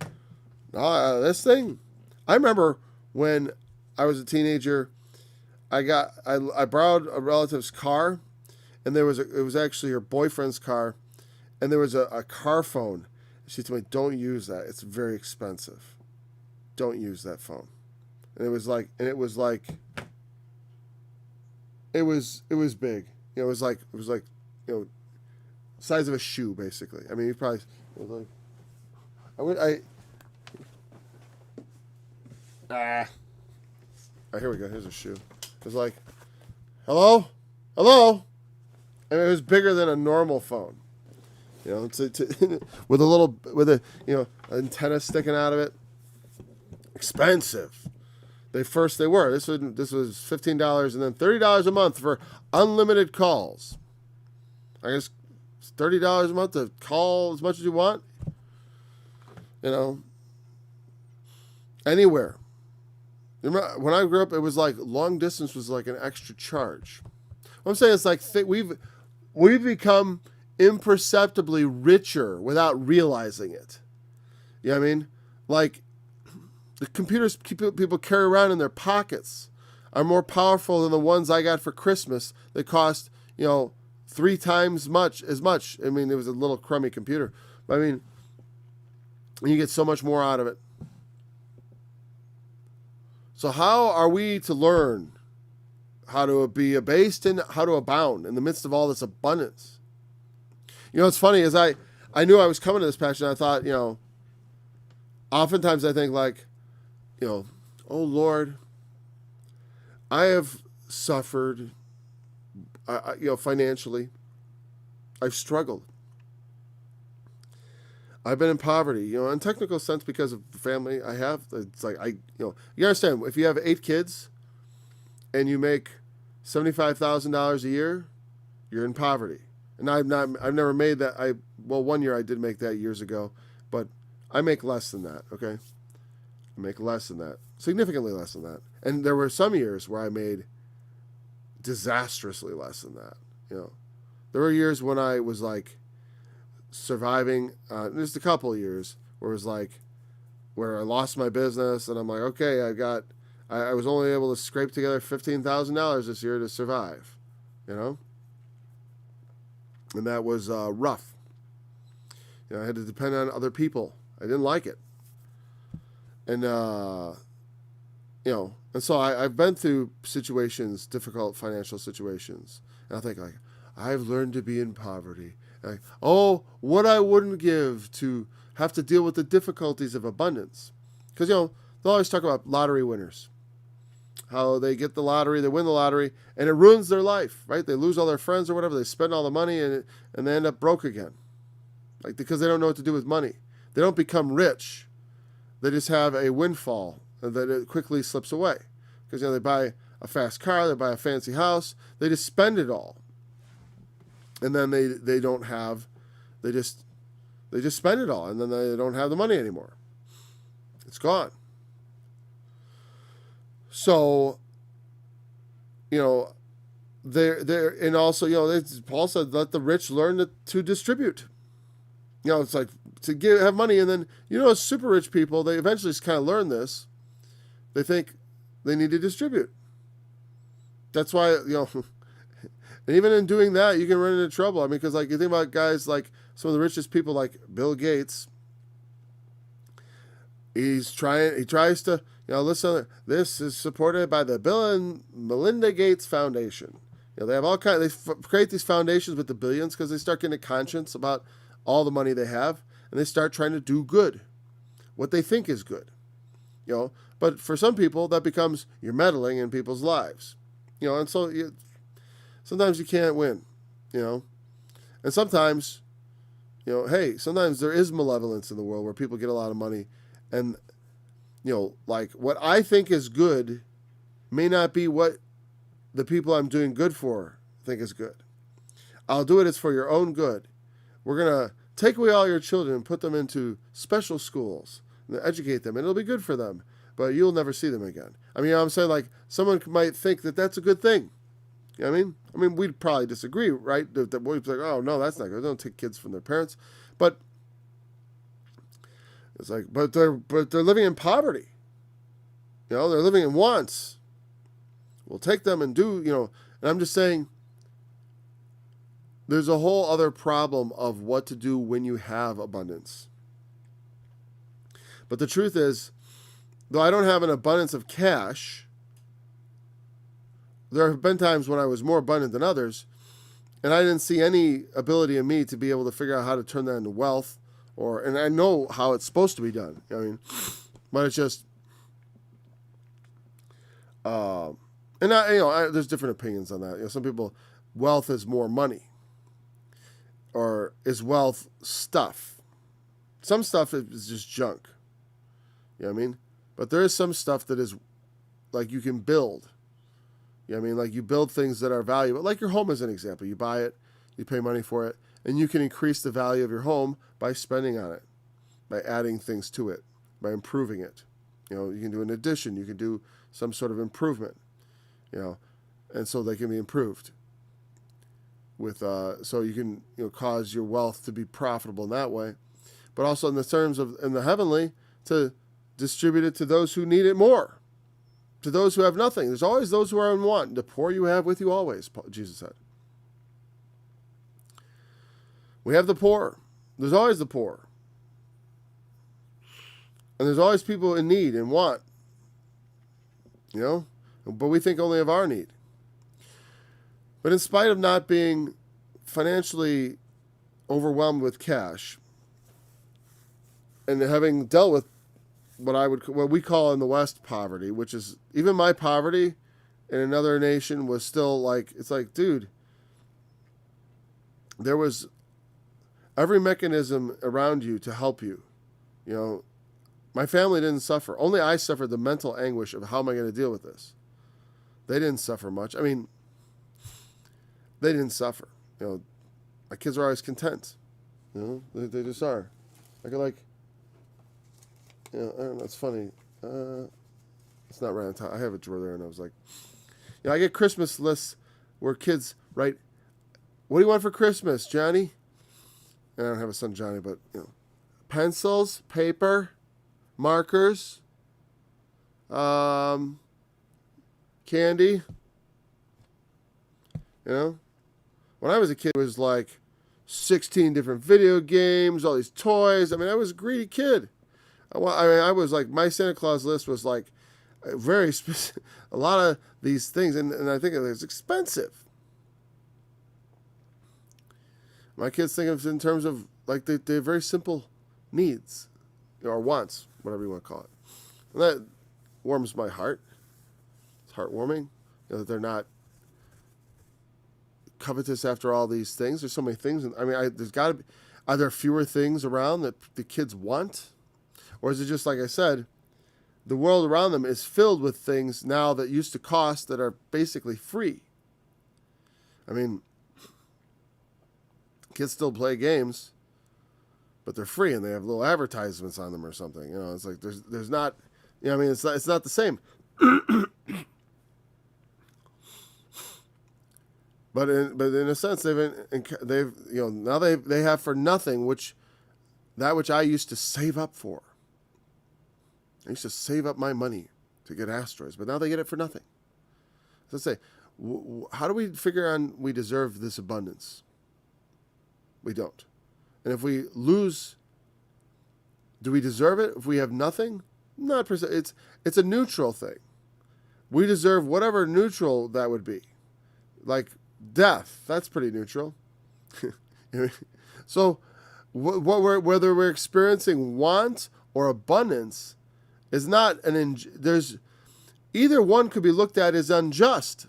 This thing. I remember when I was a teenager, I borrowed a relative's car, and it was actually her boyfriend's car, and there was a car phone. She told me, "Don't use that. It's very expensive. Don't use that phone." And it was big. It was like size of a shoe basically. I mean, it was like here we go. Here's a shoe. It was like, hello, and it was bigger than a normal phone. With a antenna sticking out of it. Expensive. They were. This was $15 and then $30 a month for unlimited calls. I guess it's $30 a month to call as much as you want. Anywhere. Remember, when I grew up, it was like long distance was like an extra charge. What I'm saying is like we've become imperceptibly richer without realizing it. You know what I mean? Like the computers people carry around in their pockets are more powerful than the ones I got for Christmas that cost 3 times as much. I mean, it was a little crummy computer, but I mean, you get so much more out of it. So how are we to learn how to be abased and how to abound in the midst of all this abundance? It's funny, as I knew I was coming to this passion, I thought, oftentimes I think like, oh Lord, I have suffered, financially. I've struggled. I've been in poverty, in technical sense because of the family I have. It's like you understand, if you have 8 kids and you make $75,000 a year, you're in poverty. And I've never made that. One year I did make that years ago, but I make less than that. Okay, I make less than that, significantly less than that. And there were some years where I made disastrously less than that. There were years when I was like surviving. Just a couple of years where it was like where I lost my business, and I'm like, okay, I was only able to scrape together $15,000 this year to survive. And that was rough. I had to depend on other people. I didn't like it. And, and so I've been through situations, difficult financial situations. And I think like, I've learned to be in poverty. Like, what I wouldn't give to have to deal with the difficulties of abundance. Because, they'll always talk about lottery winners. How they get the lottery, they win the lottery, and it ruins their life, right? They lose all their friends or whatever. They spend all the money, and they end up broke again. Like, because they don't know what to do with money. They don't become rich. They just have a windfall that it quickly slips away. Because, they buy a fast car, they buy a fancy house, they just spend it all. And then they don't have, they just spend it all, and then they don't have the money anymore. It's gone. So, there, and also, Paul said, let the rich learn to distribute. It's like to have money, and then, super rich people, they eventually just kind of learn this. They think they need to distribute. That's why, and even in doing that, you can run into trouble. I mean, because like you think about guys like some of the richest people, like Bill Gates. He tries to, listen. This is supported by the Bill and Melinda Gates Foundation. They have all kinds. They create these foundations with the billions because they start getting a conscience about all the money they have, and they start trying to do good, what they think is good. But for some people, that becomes you're meddling in people's lives, and so sometimes you can't win, and sometimes, hey, sometimes there is malevolence in the world where people get a lot of money, and like what I think is good may not be what the people I'm doing good for think is good. I'll do it. It's for your own good. We're going to take away all your children and put them into special schools and educate them, and it'll be good for them, but you'll never see them again. I mean, I'm saying, like, someone might think that that's a good thing. You know what I mean? I mean, we'd probably disagree, right? That we'd be like, oh, no, that's not good. Don't take kids from their parents. But it's like, but they're living in poverty. They're living in wants. We'll take them and do, and I'm just saying, there's a whole other problem of what to do when you have abundance. But the truth is, though I don't have an abundance of cash, there have been times when I was more abundant than others, and I didn't see any ability in me to be able to figure out how to turn that into wealth, and I know how it's supposed to be done. But it's just, there's different opinions on that. Some people, wealth is more money, or is wealth stuff. Some stuff is just junk. You know what I mean? But there is some stuff that is like you can build. You know what I mean? Like you build things that are valuable. Like your home is an example. You buy it, you pay money for it, and you can increase the value of your home by spending on it, by adding things to it, by improving it. You can do an addition, you can do some sort of improvement, and so they can be improved. So you can cause your wealth to be profitable in that way, but also in the terms of in the heavenly to distribute it to those who need it more, to those who have nothing. There's always those who are in want. The poor you have with you always, Jesus said. We have the poor. There's always the poor, and there's always people in need and want. But we think only of our need. But in spite of not being financially overwhelmed with cash and having dealt with what we call in the West poverty, which is even my poverty in another nation was still like, it's like, dude, there was every mechanism around you to help you. My family didn't suffer. Only I suffered the mental anguish of how am I going to deal with this. They didn't suffer much. I mean, they didn't suffer. My kids are always content. They just are. I don't know, it's funny. It's not right on top. I have a drawer there, and I was like, I get Christmas lists where kids write, "What do you want for Christmas, Johnny?" And I don't have a son, Johnny, but pencils, paper, markers, candy. When I was a kid, it was like 16 different video games, all these toys. I mean, I was a greedy kid. I was like, my Santa Claus list was like very specific, a lot of these things, and I think it was expensive. My kids think of it in terms of like they have very simple needs or wants, whatever you want to call it. And that warms my heart. It's heartwarming that they're not covetous after all these things. There's so many things. There's got to be. Are there fewer things around that the kids want? Or is it just, like I said, the world around them is filled with things now that used to cost that are basically free? I mean, kids still play games, but they're free and they have little advertisements on them or something. It's like there's not, it's not the same. But in a sense, they've now they have for nothing which I used to save up for. I used to save up my money to get asteroids, but now they get it for nothing. So let's say, how do we figure on we deserve this abundance? We don't. And if we lose, do we deserve it? If we have nothing, not per se. It's a neutral thing. We deserve whatever neutral that would be, like death. That's pretty neutral. So, whether we're experiencing want or abundance is not there's either one could be looked at as unjust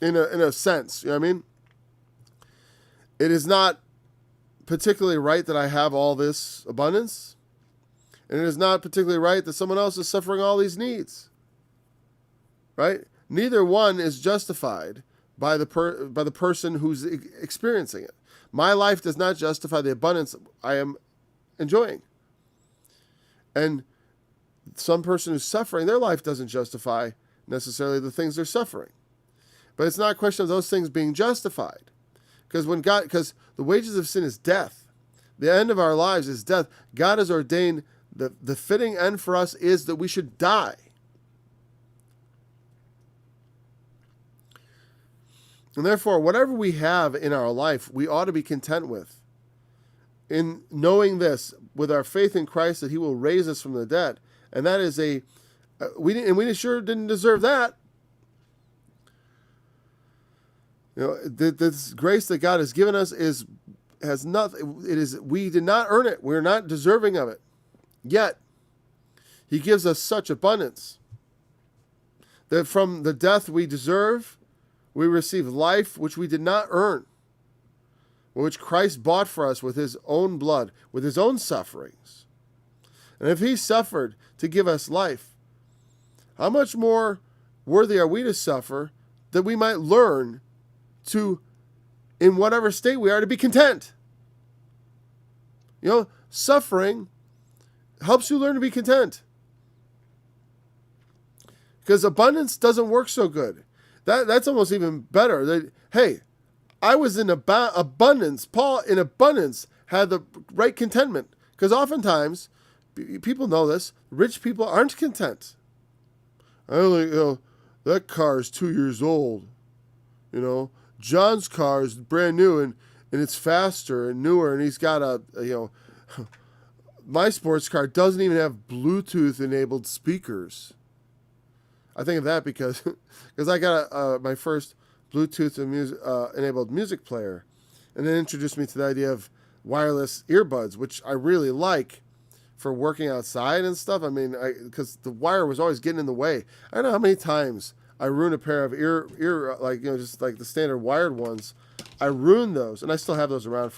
in a sense. You know what I mean? It is not particularly right that I have all this abundance, and it is not particularly right that someone else is suffering all these needs. Right? Neither one is justified by the person who's experiencing it. My life does not justify the abundance I am enjoying. And some person who's suffering, their life doesn't justify necessarily the things they're suffering. But it's not a question of those things being justified. Because the wages of sin is death. The end of our lives is death. God has ordained the fitting end for us is that we should die. And therefore, whatever we have in our life, we ought to be content with. In knowing this, with our faith in Christ, that He will raise us from the dead. And that is we sure didn't deserve that. You know, this grace that God has given us has nothing. It is, we did not earn it. We're not deserving of it. Yet, He gives us such abundance that from the death we deserve, we receive life which we did not earn, which Christ bought for us with His own blood, with His own sufferings. And if He suffered to give us life, how much more worthy are we to suffer that we might learn to, in whatever state we are, to be content? You know, suffering helps you learn to be content. Because abundance doesn't work so good. That's almost even better. Hey, I was in abundance. Paul, in abundance, had the right contentment. Because oftentimes, people know this, rich people aren't content. That car is 2 years old. You know, John's car is brand new and it's faster and newer, and he's got my sports car doesn't even have Bluetooth enabled speakers. I think of that because I got my first Bluetooth enabled music player, and it introduced me to the idea of wireless earbuds, which I really like for working outside and stuff. I mean, because the wire was always getting in the way. I don't know how many times I ruined a pair of ear just like the standard wired ones. I ruined those, and I still have those around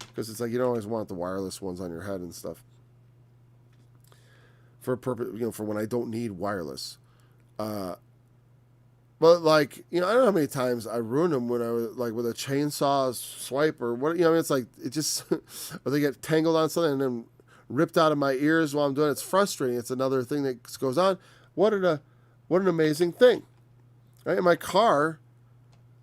because it's like you don't always want the wireless ones on your head and stuff. For a purpose, for when I don't need wireless. But I don't know how many times I ruined them when I was with a chainsaw swipe or what. It's like it just or they get tangled on something and then ripped out of my ears while I'm doing it. It's frustrating. It's another thing that goes on. What an amazing thing. Right? In my car,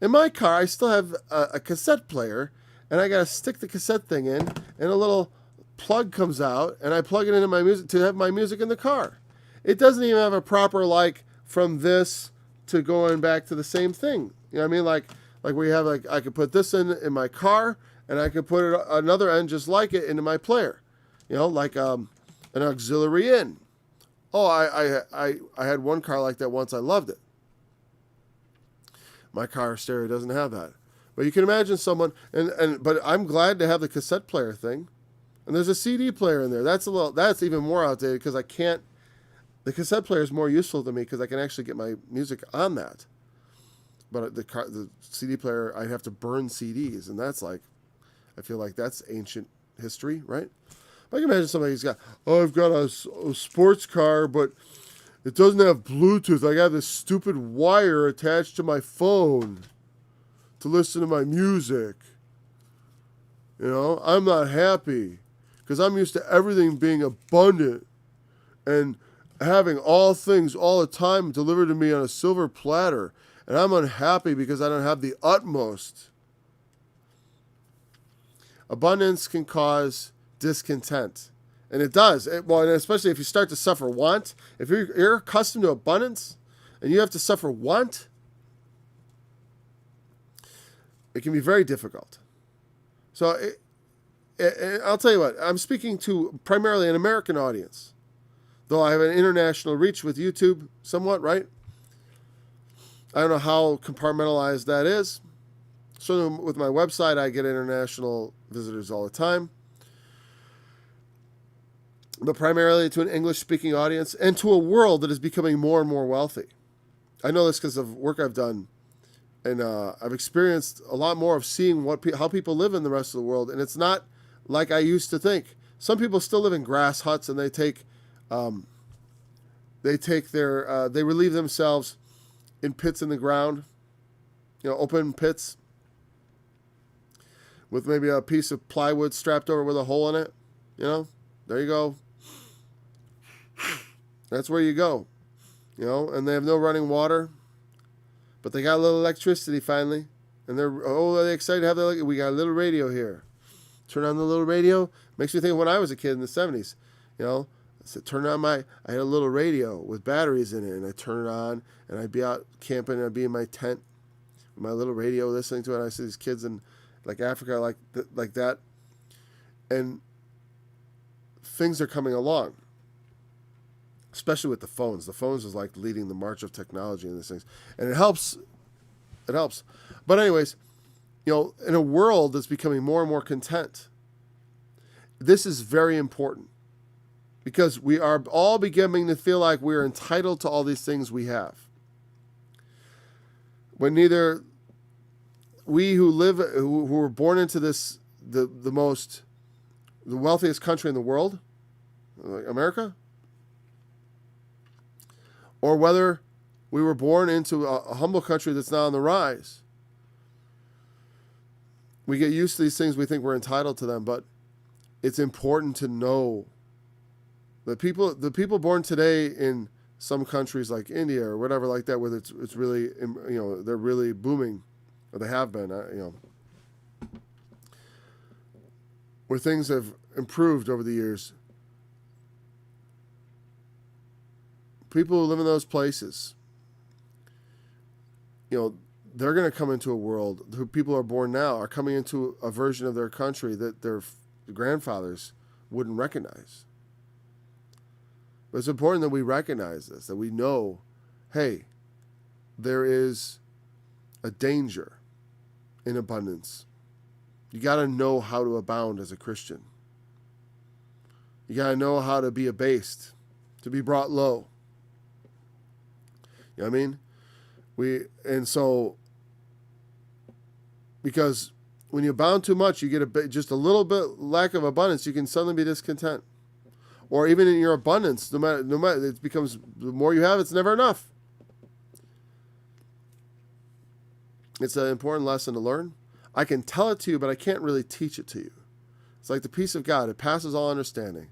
I still have a cassette player, and I got to stick the cassette thing in, and a little plug comes out, and I plug it into my music to have my music in the car. It doesn't even have a proper from this to going back to the same thing. You know what I mean? Like where you have I could put this in my car, and I could put another end just like it into my player. An auxiliary in. Oh, I had one car like that once. I loved it. My car stereo doesn't have that. But you can imagine someone, but I'm glad to have the cassette player thing. And there's a CD player in there. That's even more outdated because I can't. The cassette player is more useful to me because I can actually get my music on that. But the CD player, I'd have to burn CDs, and that's I feel like that's ancient history, right? But I can imagine somebody who's I've got a sports car, but it doesn't have Bluetooth. I got this stupid wire attached to my phone to listen to my music. I'm not happy because I'm used to everything being abundant and having all things all the time delivered to me on a silver platter. And I'm unhappy because I don't have the utmost. Abundance can cause discontent. And it does. And especially if you start to suffer want. If you're accustomed to abundance and you have to suffer want, it can be very difficult. So I'll tell you what, I'm speaking to primarily an American audience, though I have an international reach with YouTube somewhat, right? I don't know how compartmentalized that is. So with my website, I get international visitors all the time. but primarily to an English-speaking audience and to a world that is becoming more and more wealthy. I know this because of work I've done, and I've experienced a lot more of seeing how people live in the rest of the world, and it's not like I used to think. Some people still live in grass huts, and they relieve themselves in pits in the ground, open pits with maybe a piece of plywood strapped over with a hole in it. There you go. That's where you go. And they have no running water, but they got a little electricity finally, and are they excited to have that? We got a little radio here. Turn on the little radio. Makes me think of when I was a kid in the 70s. I said, I had a little radio with batteries in it, and I turn it on, and I'd be out camping, and I'd be in my tent with my little radio listening to it. And I see these kids in like Africa like that, and things are coming along, especially with the phones. The phones is like leading the march of technology in these things, and it helps. It helps, but anyways, in a world that's becoming more and more content, this is very important. Because we are all beginning to feel like we're entitled to all these things we have. When neither we who were born into this, the wealthiest country in the world, like America, or whether we were born into a humble country that's now on the rise, we get used to these things, we think we're entitled to them, but it's important to know the people born today in some countries like India or whatever like that, where it's really, they're really booming, or they have been, where things have improved over the years. People who live in those places, they're going to come into a world, who people are born now are coming into a version of their country that their grandfathers wouldn't recognize. But it's important that we recognize this, that we know, hey, there is a danger in abundance. You got to know how to abound as a Christian. You got to know how to be abased, to be brought low. You know what I mean? Because when you abound too much, you get just a little bit lack of abundance, you can suddenly be discontent. Or even in your abundance, no matter, it becomes, the more you have, it's never enough. It's an important lesson to learn. I can tell it to you, but I can't really teach it to you. It's like the peace of God. It passes all understanding.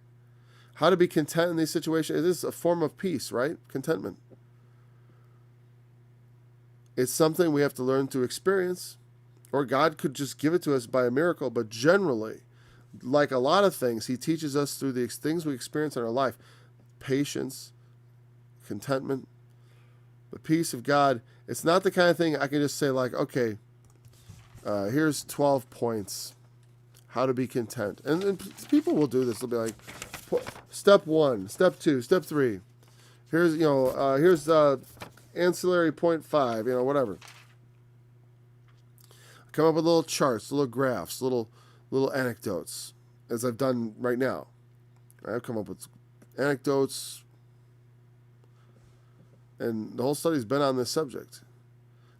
How to be content in these situations. It is a form of peace, right? Contentment. It's something we have to learn to experience, or God could just give it to us by a miracle, but generally, like a lot of things, he teaches us through the things we experience in our life. Patience, contentment, the peace of God. It's not the kind of thing I can just say like, okay, here's 12 points, how to be content. And people will do this. They'll be like, step 1, step 2, step 3. Here's ancillary point 5, whatever. Come up with little charts, little graphs, little anecdotes, as I've done right now. I've come up with anecdotes, and the whole study's been on this subject,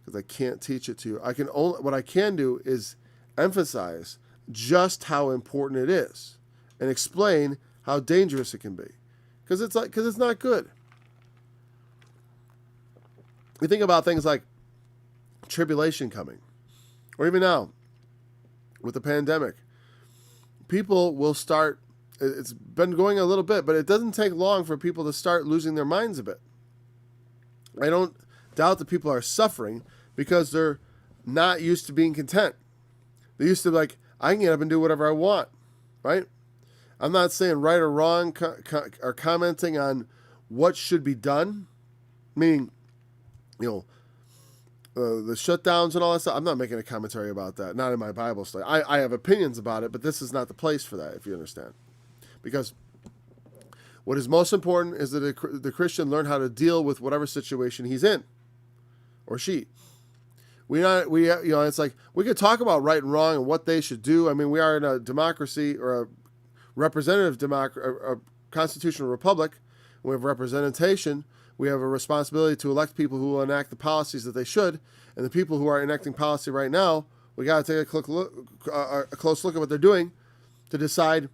because I can't teach it to you. What I can do is emphasize just how important it is, and explain how dangerous it can be, because it's not good. You think about things like tribulation coming, or even now, with the pandemic, people will start, it's been going a little bit, but it doesn't take long for people to start losing their minds a bit. I don't doubt that people are suffering because they're not used to being content. They're used to I can get up and do whatever I want, right? I'm not saying right or wrong or commenting on what should be done, meaning, the shutdowns and all that stuff. I'm not making a commentary about that. Not in my Bible study. I have opinions about it, but this is not the place for that, if you understand. Because what is most important is that the Christian learn how to deal with whatever situation he's in, or she. It's like we could talk about right and wrong and what they should do. I mean, we are in a democracy, or a representative constitutional republic. We have representation. We have a responsibility to elect people who will enact the policies that they should. And the people who are enacting policy right now, we got to take a close look at what they're doing to decide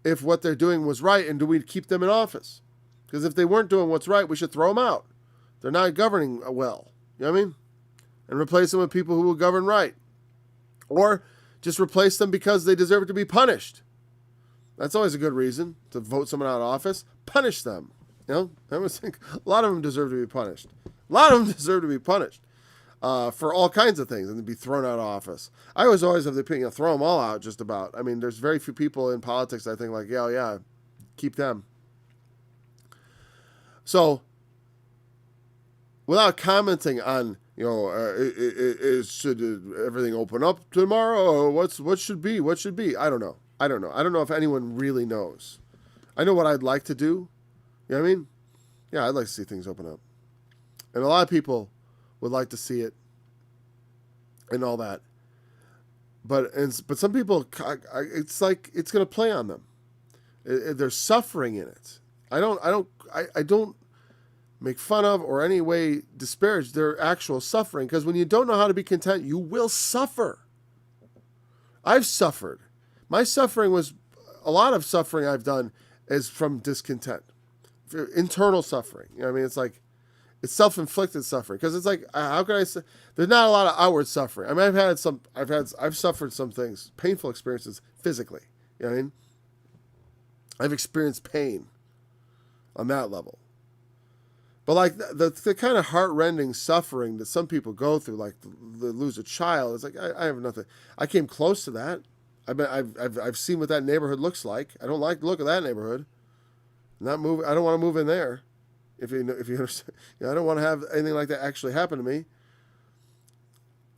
if what they're doing was right and do we keep them in office. Because if they weren't doing what's right, we should throw them out. They're not governing well. You know what I mean? And replace them with people who will govern right. Or just replace them because they deserve to be punished. That's always a good reason to vote someone out of office. Punish them. You know, I always think a lot of them deserve to be punished. A lot of them deserve to be punished for all kinds of things and to be thrown out of office. I always have the opinion, throw them all out just about. I mean, there's very few people in politics I think like, yeah, keep them. So, without commenting on, should everything open up tomorrow? Or what should be? What should be? I don't know. I don't know if anyone really knows. I know what I'd like to do. You know what I mean? Yeah, I'd like to see things open up. And a lot of people would like to see it and all that. But some people, it's like it's going to play on them. There's suffering in it. I don't make fun of or any way disparage their actual suffering, because when you don't know how to be content, you will suffer. I've suffered. My suffering was, a lot of suffering I've done is from discontent, internal suffering. You know what I mean? It's like, it's self-inflicted suffering, because it's like, how can I say, there's not a lot of outward suffering. I mean, I've suffered some things, painful experiences physically. You know what I mean? I've experienced pain on that level. But like the kind of heart-rending suffering that some people go through, like they lose a child, it's like I have nothing. I came close to that. I've seen what that neighborhood looks like. I don't like the look of that neighborhood. I don't want to move in there. If you understand, I don't want to have anything like that actually happen to me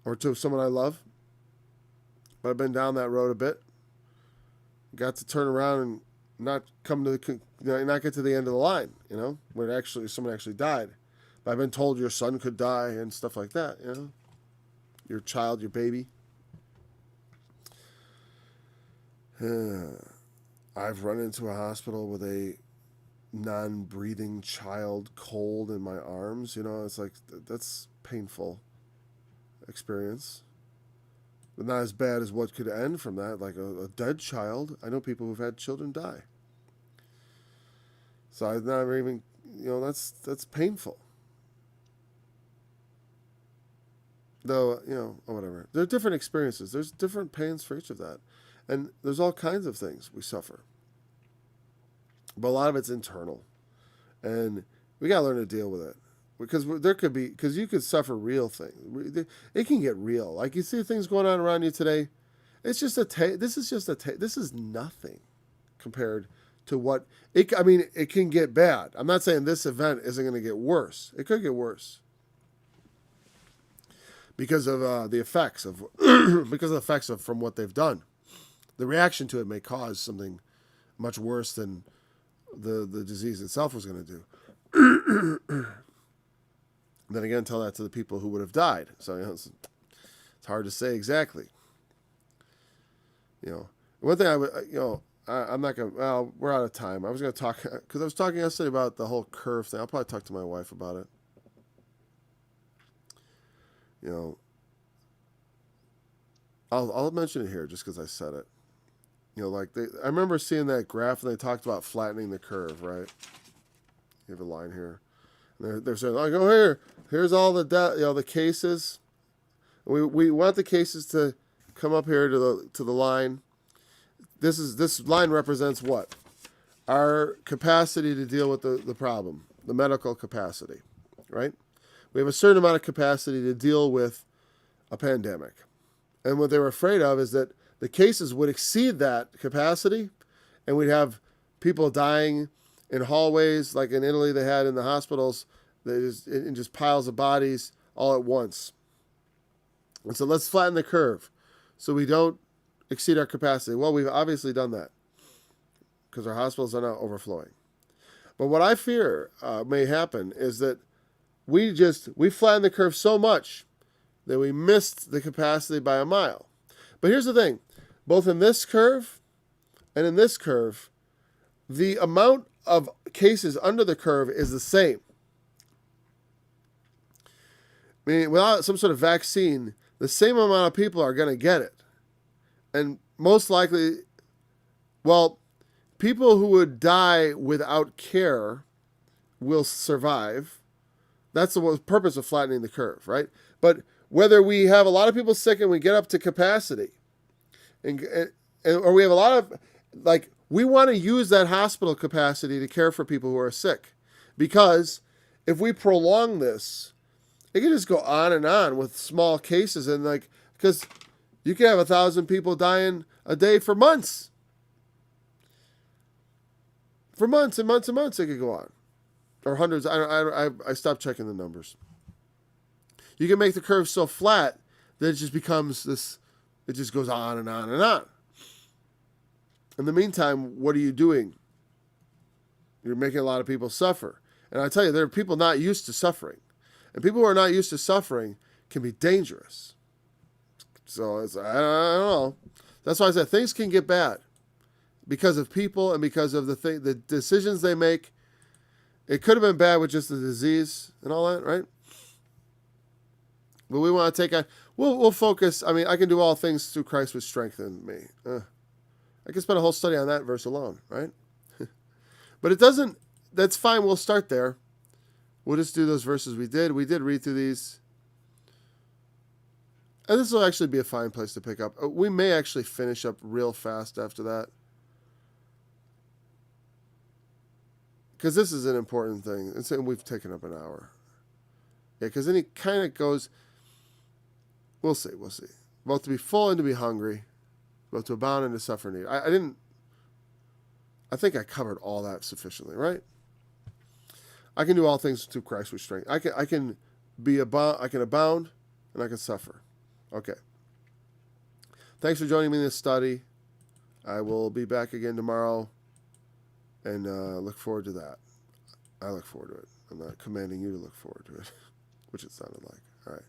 or to someone I love. But I've been down that road a bit. Got to turn around and not come to not get to the end of the line, when someone actually died. But I've been told your son could die and stuff like that, your child, your baby. I've run into a hospital with a non-breathing child cold in my arms. It's like, that's painful experience. But not as bad as what could end from that, like a dead child. I know people who've had children die. So I've never even, that's painful. Though, or whatever. There are different experiences. There's different pains for each of that. And there's all kinds of things we suffer. But a lot of it's internal. And we got to learn to deal with it. Because you could suffer real things. It can get real. Like you see things going on around you today. It's just this is nothing compared to what, it can get bad. I'm not saying this event isn't going to get worse. It could get worse. Because of the effects from what they've done. The reaction to it may cause something much worse than the disease itself was going to do. Then again, tell that to the people who would have died. So it's hard to say exactly. One thing I'm not going to, well, we're out of time. I was going to talk, because I was talking yesterday about the whole curve thing. I'll probably talk to my wife about it. I'll mention it here just because I said it. I remember seeing that graph and they talked about flattening the curve, right? You have a line here. And they're saying, here's all the cases. We want the cases to come up here to the line. This line represents what? Our capacity to deal with the problem, the medical capacity, right? We have a certain amount of capacity to deal with a pandemic. And what they were afraid of is that the cases would exceed that capacity, and we'd have people dying in hallways, like in Italy they had in the hospitals, in just piles of bodies all at once. And so let's flatten the curve so we don't exceed our capacity. Well, we've obviously done that because our hospitals are now overflowing. But what I fear may happen is that we flatten the curve so much that we missed the capacity by a mile. But here's the thing. Both in this curve and in this curve, the amount of cases under the curve is the same. I mean, without some sort of vaccine, the same amount of people are going to get it. And most likely, well, people who would die without care will survive. That's the purpose of flattening the curve, right? But whether we have a lot of people sick and we get up to capacity, or we have a lot of, like, we want to use that hospital capacity to care for people who are sick. Because if we prolong this, it can just go on and on with small cases. And like, because you can have 1,000 people dying a day for months. For months and months and months it could go on. Or hundreds. I stopped checking the numbers. You can make the curve so flat that it just becomes this, it just goes on and on and on. In the meantime, what are you doing? You're making a lot of people suffer. And I tell you, there are people not used to suffering. And people who are not used to suffering can be dangerous. So I don't know. That's why I said things can get bad because of people and because of the decisions they make. It could have been bad with just the disease and all that, right? But we want to take we'll focus. I mean, I can do all things through Christ which strengthen me. I can spend a whole study on that verse alone, right? But it doesn't, that's fine. We'll start there. We'll just do those verses we did. We did read through these. And this will actually be a fine place to pick up. We may actually finish up real fast after that. Because this is an important thing. And we've taken up an hour. Yeah, because then he kind of goes, we'll see. Both to be full and to be hungry. Both to abound and to suffer need. I think I covered all that sufficiently, right? I can do all things through Christ with strength. I can abound and I can suffer. Okay. Thanks for joining me in this study. I will be back again tomorrow and look forward to that. I look forward to it. I'm not commanding you to look forward to it, which it sounded like. All right.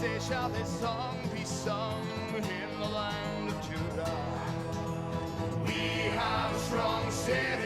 Day shall this song be sung in the land of Judah. We have a strong city.